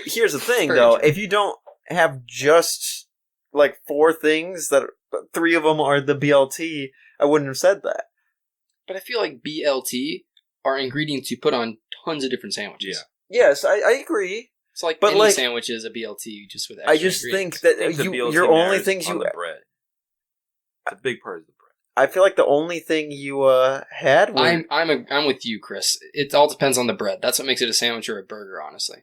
Here's the thing, Very though. true. If you don't have just like 4 things that 3 of them are the BLT, I wouldn't have said that. But I feel like BLT are ingredients you put on tons of different sandwiches. Yeah. Yes, I agree. It's like But, any like, sandwich is a BLT just with extra I just ingredients. think I that think the BLT your only matters things on you. the bread. It's a big part of the bread. I feel like the only thing you had was. I'm with you, Chris. It all depends on the bread. That's what makes it a sandwich or a burger, honestly.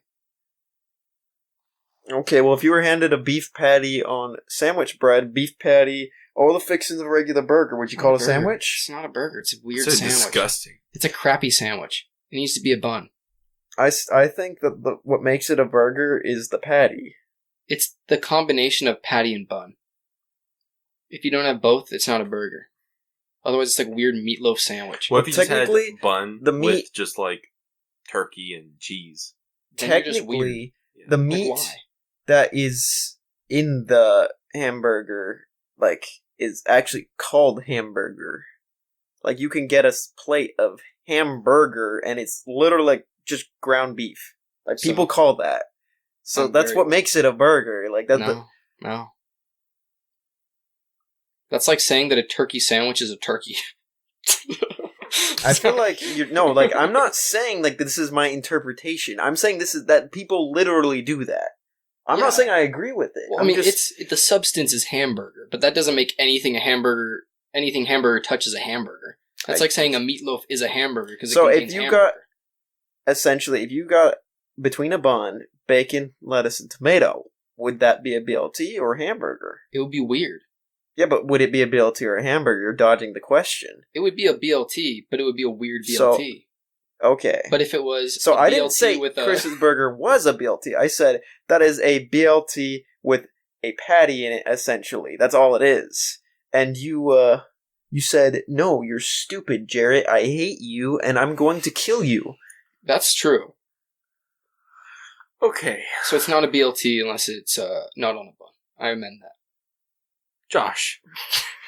Okay, well, if you were handed a beef patty on sandwich bread, beef patty, all the fixings of a regular burger, would you call it a Burger. sandwich? It's not a burger. It's a weird It's sandwich. disgusting. It's a crappy sandwich. It needs to be a bun. I think that what makes it a burger is the patty. It's the combination of patty and bun. If you don't have both, it's not a burger. Otherwise, it's like a weird meatloaf sandwich. What if you just had technically, bun the meat- with just like turkey and cheese? Then you're just weird. Technically, Yeah. the Like, meat why? that is in the hamburger, is actually called hamburger. Like, you can get a plate of hamburger, and it's literally just ground beef. Like, So- people call that. So I'm that's very- what makes it a burger. Like, that's No. That's like saying that a turkey sandwich is a turkey. I feel like I'm not saying like this is my interpretation. I'm saying this is that people literally do that. I'm Yeah. not saying I agree with it. Well, I I'm mean, just, the substance is hamburger, but that doesn't make anything a hamburger. Anything hamburger touches a hamburger. That's like saying a meatloaf is a hamburger because So it if contains you hamburger. essentially, if you got between a bun, bacon, lettuce, and tomato, would that be a BLT or a hamburger? It would be weird. Yeah, but would it be a BLT or a hamburger? You're dodging the question. It would be a BLT, but it would be a weird So- BLT. Okay. But if it was So a I BLT didn't say with a Chris's burger was a BLT. I said that is a BLT with a patty in it, essentially. That's all it is. And you said, no, you're stupid, Jarett. I hate you, and I'm going to kill you. that's true. Okay, So it's not a BLT unless it's not on a bun. I amend that. Josh,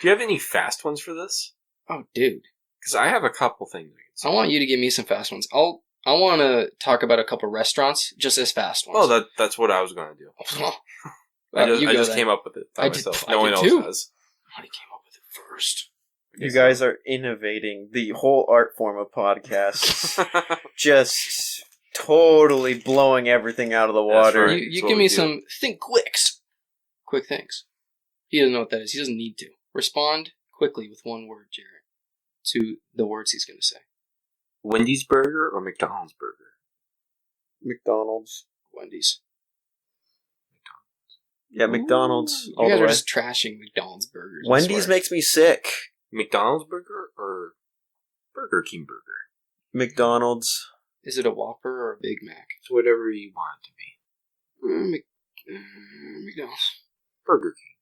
do you have any fast ones for this? Oh, dude. Because I have a couple things. I want you to give me some fast ones. I want to talk about a couple restaurants just as fast ones. Oh, that's what I was going to do. I just you go just then. came up with it by I did- myself. I No one did else too. has. I came up with it first. You guys are innovating the whole art form of podcasts. Just totally blowing everything out of the water. Right. You give me some think quicks. Quick things. He doesn't know what that is. He doesn't need to. Respond quickly with one word, Jarett, to the words he's going to say. Wendy's burger or McDonald's burger? McDonald's. Wendy's. Yeah, McDonald's. Ooh, all you guys the are way. just trashing McDonald's burgers. I Wendy's swear. makes me sick. McDonald's burger or Burger King burger? McDonald's. Is it a Whopper or a Big Mac? It's whatever you want it to be. McDonald's. Burger King.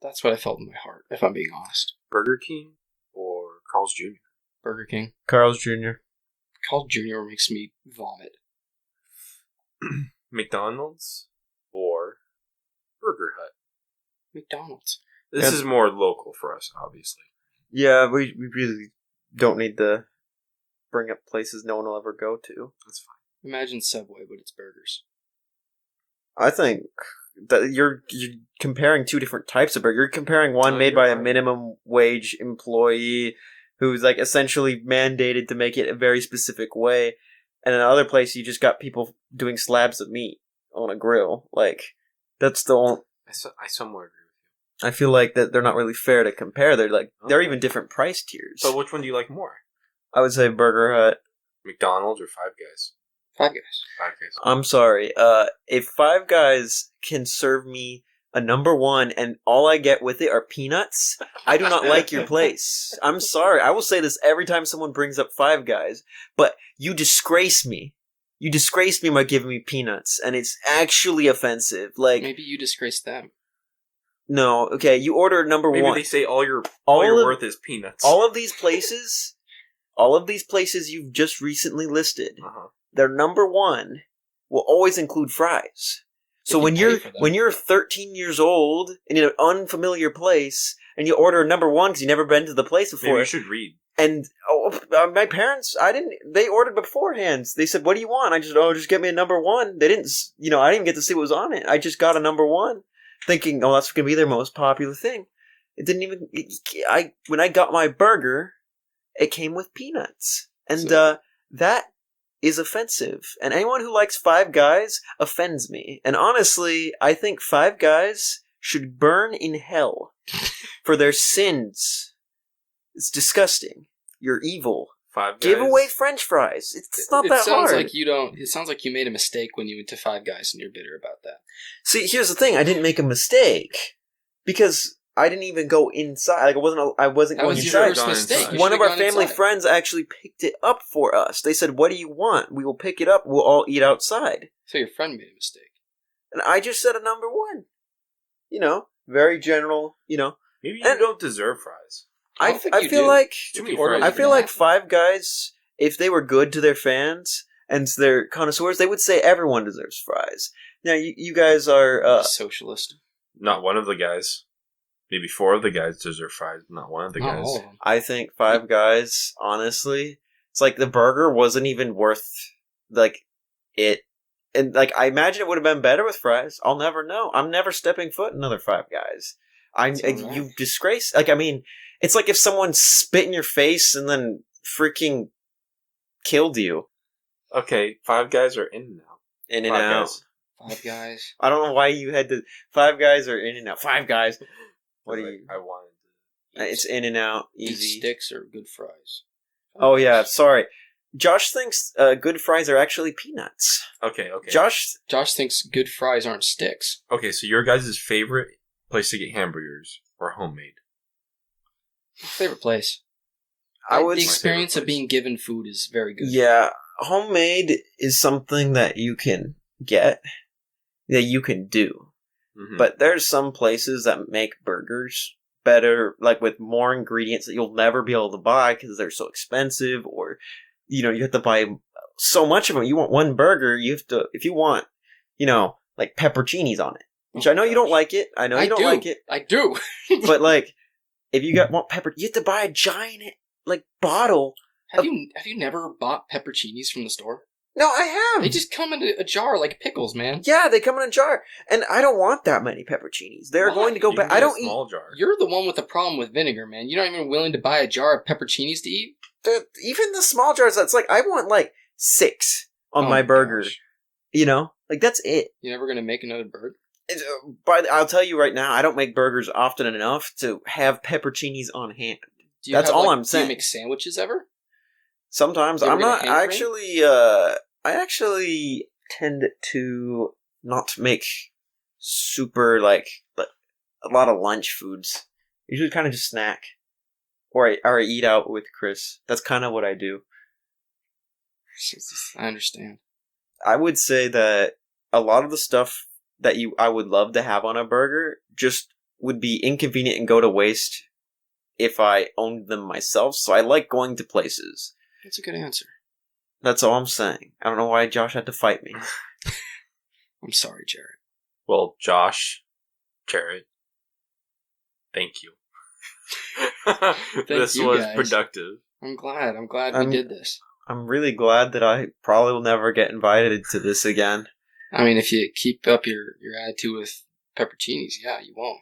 That's what I felt in my heart, if I'm being honest. Burger King or Carl's Jr.? Burger King. Carl's Jr. Carl Jr. makes me vomit. McDonald's or Burger Hut? McDonald's. This is more local for us, obviously. Yeah, we really don't need to bring up places no one will ever go to. That's fine. Imagine Subway, but it's burgers. I think that you're comparing two different types of burger. You're comparing one made by a minimum wage employee who's like essentially mandated to make it a very specific way, and in another place you just got people doing slabs of meat on a grill. Like that's the only. I somewhat agree with I feel like that they're not really fair to compare. They're like they're even different price tiers. you. So which one do you like more? I would say Burger Hut. McDonald's or Five Guys? Five Guys. Five Guys. I'm sorry. If Five Guys can serve me a number one and all I get with it are peanuts, I do not like your place. I'm sorry. I will say this every time someone brings up Five Guys, but you disgrace me. You disgrace me by giving me peanuts, and it's actually offensive. Like, Maybe you disgrace them. no, okay, you order number Maybe one. they say all your All your of- worth is peanuts. All of these places you've just recently listed, Uh-huh. their number one will always include fries. So If you when pay you're for them. when you're 13 years old and in an unfamiliar place and you order a number one because you've never been to the place Maybe before, you should read. and my parents, they ordered beforehand. They said, "What do you want?" I just get me a number one. They didn't, I didn't get to see what was on it. I just got a number one, thinking, "Oh, that's gonna be their most popular thing." It didn't even. When I got my burger, it came with peanuts, and that is offensive. And anyone who likes Five Guys offends me. And honestly, I think Five Guys should burn in hell for their sins. It's disgusting. You're evil. Five Guys. Give away French fries. It's not that sounds hard. like you don't. It sounds like you made a mistake when you went to Five Guys and you're bitter about that. See, here's the thing. I didn't make a mistake because I didn't even go inside. Like I wasn't That going was your inside. first Gone mistake. inside. You One of should've our gone family inside. friends actually picked it up for us. They said, "What do you want? We will pick it up. We'll all eat outside." So your friend made a mistake. And I just said a number one. Very general. Maybe you And- don't deserve fries. I I don't think I you feel do. like Too If many you order fries. I it, feel you're like happy. Five Guys, if they were good to their fans and their connoisseurs, they would say everyone deserves fries. Now you guys are. Socialist. Not one of the guys. Maybe four of the guys deserve fries, but not one of the Not guys. all of them. I think Five Guys, honestly, it's like the burger wasn't even worth it. And I imagine it would have been better with fries. I'll never know. I'm never stepping foot in another Five Guys. That's all right. You disgrace. It's like if someone spit in your face and then freaking killed you. Okay, Five Guys are in and out. In and Five out. Guys. Five Guys. I don't know why you had to. Five Guys are in and out. Five Guys. What do Like, you? I wanted It's in and out. Eat Easy. sticks or good fries. Oh yeah, sorry. Josh thinks good fries are actually peanuts. to... Okay. Josh, Josh thinks good fries aren't sticks. Okay, so your guys' favorite place to get hamburgers or homemade? Favorite place. I would. The My experience favorite of being given food is very good. Yeah, homemade is something that you can get, that you can do. Mhm. But there's some places that make burgers better, like with more ingredients that you'll never be able to buy because they're so expensive, or you have to buy so much of them. You want one burger, you have to, if you want, like pepperoncinis on it, which Oh, I know you don't gosh. like it. I know you don't like it, I do. but if you want pepper, you have to buy a giant bottle. Have you never bought pepperoncinis from the store? No, I have. They just come in a jar like pickles, man. Yeah, they come in a jar, and I don't want that many pepperoncinis. They're Why? going to go You back. can I get a don't eat. small jar. You're the one with the problem with vinegar, man. You're not even willing to buy a jar of pepperoncinis to eat? Even the small jars. That's like I want like 6 on Oh my burger. gosh. You know, like that's it. You're never going to make another burger? I'll tell you right now, I don't make burgers often enough to have pepperoncinis on hand. Do you That's have, all like, I'm saying. Do you make sandwiches ever? Sometimes You ever I'm get a not. hankering? I actually tend to not make super like a lot of lunch foods. Usually, kind of just snack, or I eat out with Chris. That's kind of what I do. I understand. I would say that a lot of the stuff that I would love to have on a burger just would be inconvenient and go to waste if I owned them myself. So I like going to places. That's a good answer. That's all I'm saying. I don't know why Josh had to fight me. I'm sorry, Jarett. Well, Josh, Jarett, thank you. This you, was guys. productive. I'm glad we did this. I'm really glad that I probably will never get invited to this again. I mean, if you keep up your attitude with pepperoncinis, yeah, you won't.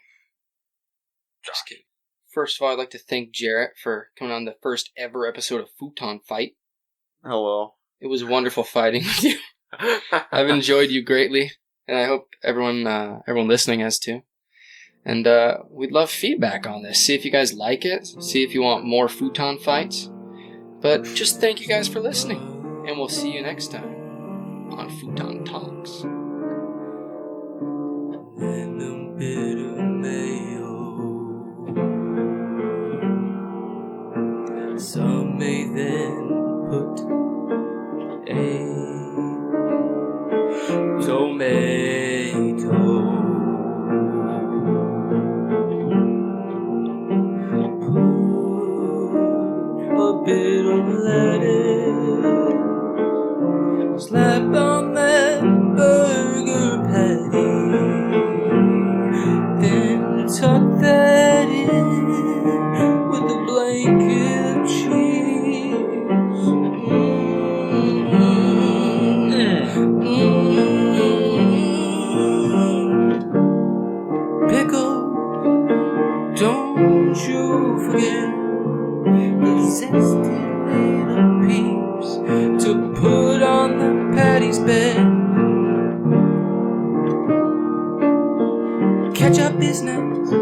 Just kidding. First of all, I'd like to thank Jarett for coming on the first ever episode of Futon Fight. Hello. It was wonderful fighting with you. I've enjoyed you greatly, and I hope everyone listening has too. And we'd love feedback on this. See if you guys like it. See if you want more Futon fights. But just thank you guys for listening, and we'll see you next time on Futon Talks. And a bit of mayo. Some may then put a tomato. Put a bit of lettuce. Slap on that burger patty. Then tuck that in with a blanket of cheese. Pickle, don't you forget the zesty little peeps to put on the patty's bed. Ketchup is nice, a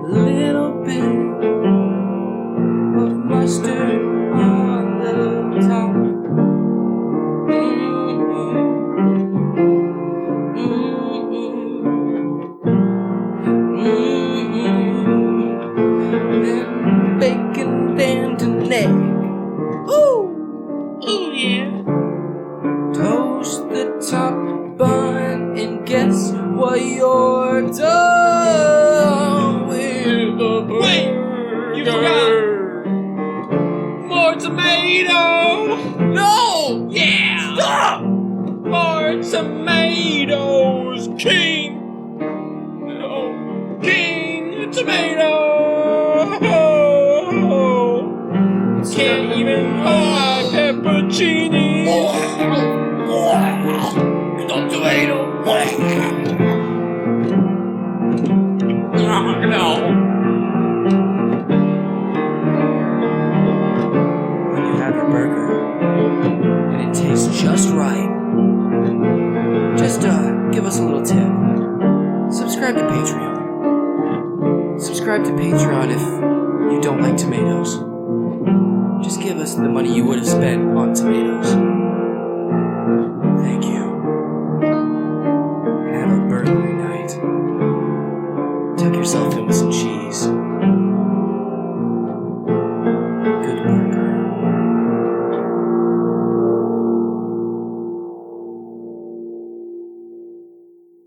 little bit of mustard on the top. Then bacon and an egg. Ooh, yeah. Toast the top bun and guess what you're done with the burger. Wait, you forgot more tomato. No, yeah, stop. More tomatoes, King. No, King tomato. Can't even buy pepperoni. Stop tomato. No. When you have your burger and it tastes just right, just give us a little tip. Subscribe to Patreon. Subscribe to Patreon if you don't like tomatoes. Just give us the money you would have spent on tomatoes. Thank you. And have a burgery night. Tuck yourself in with some cheese.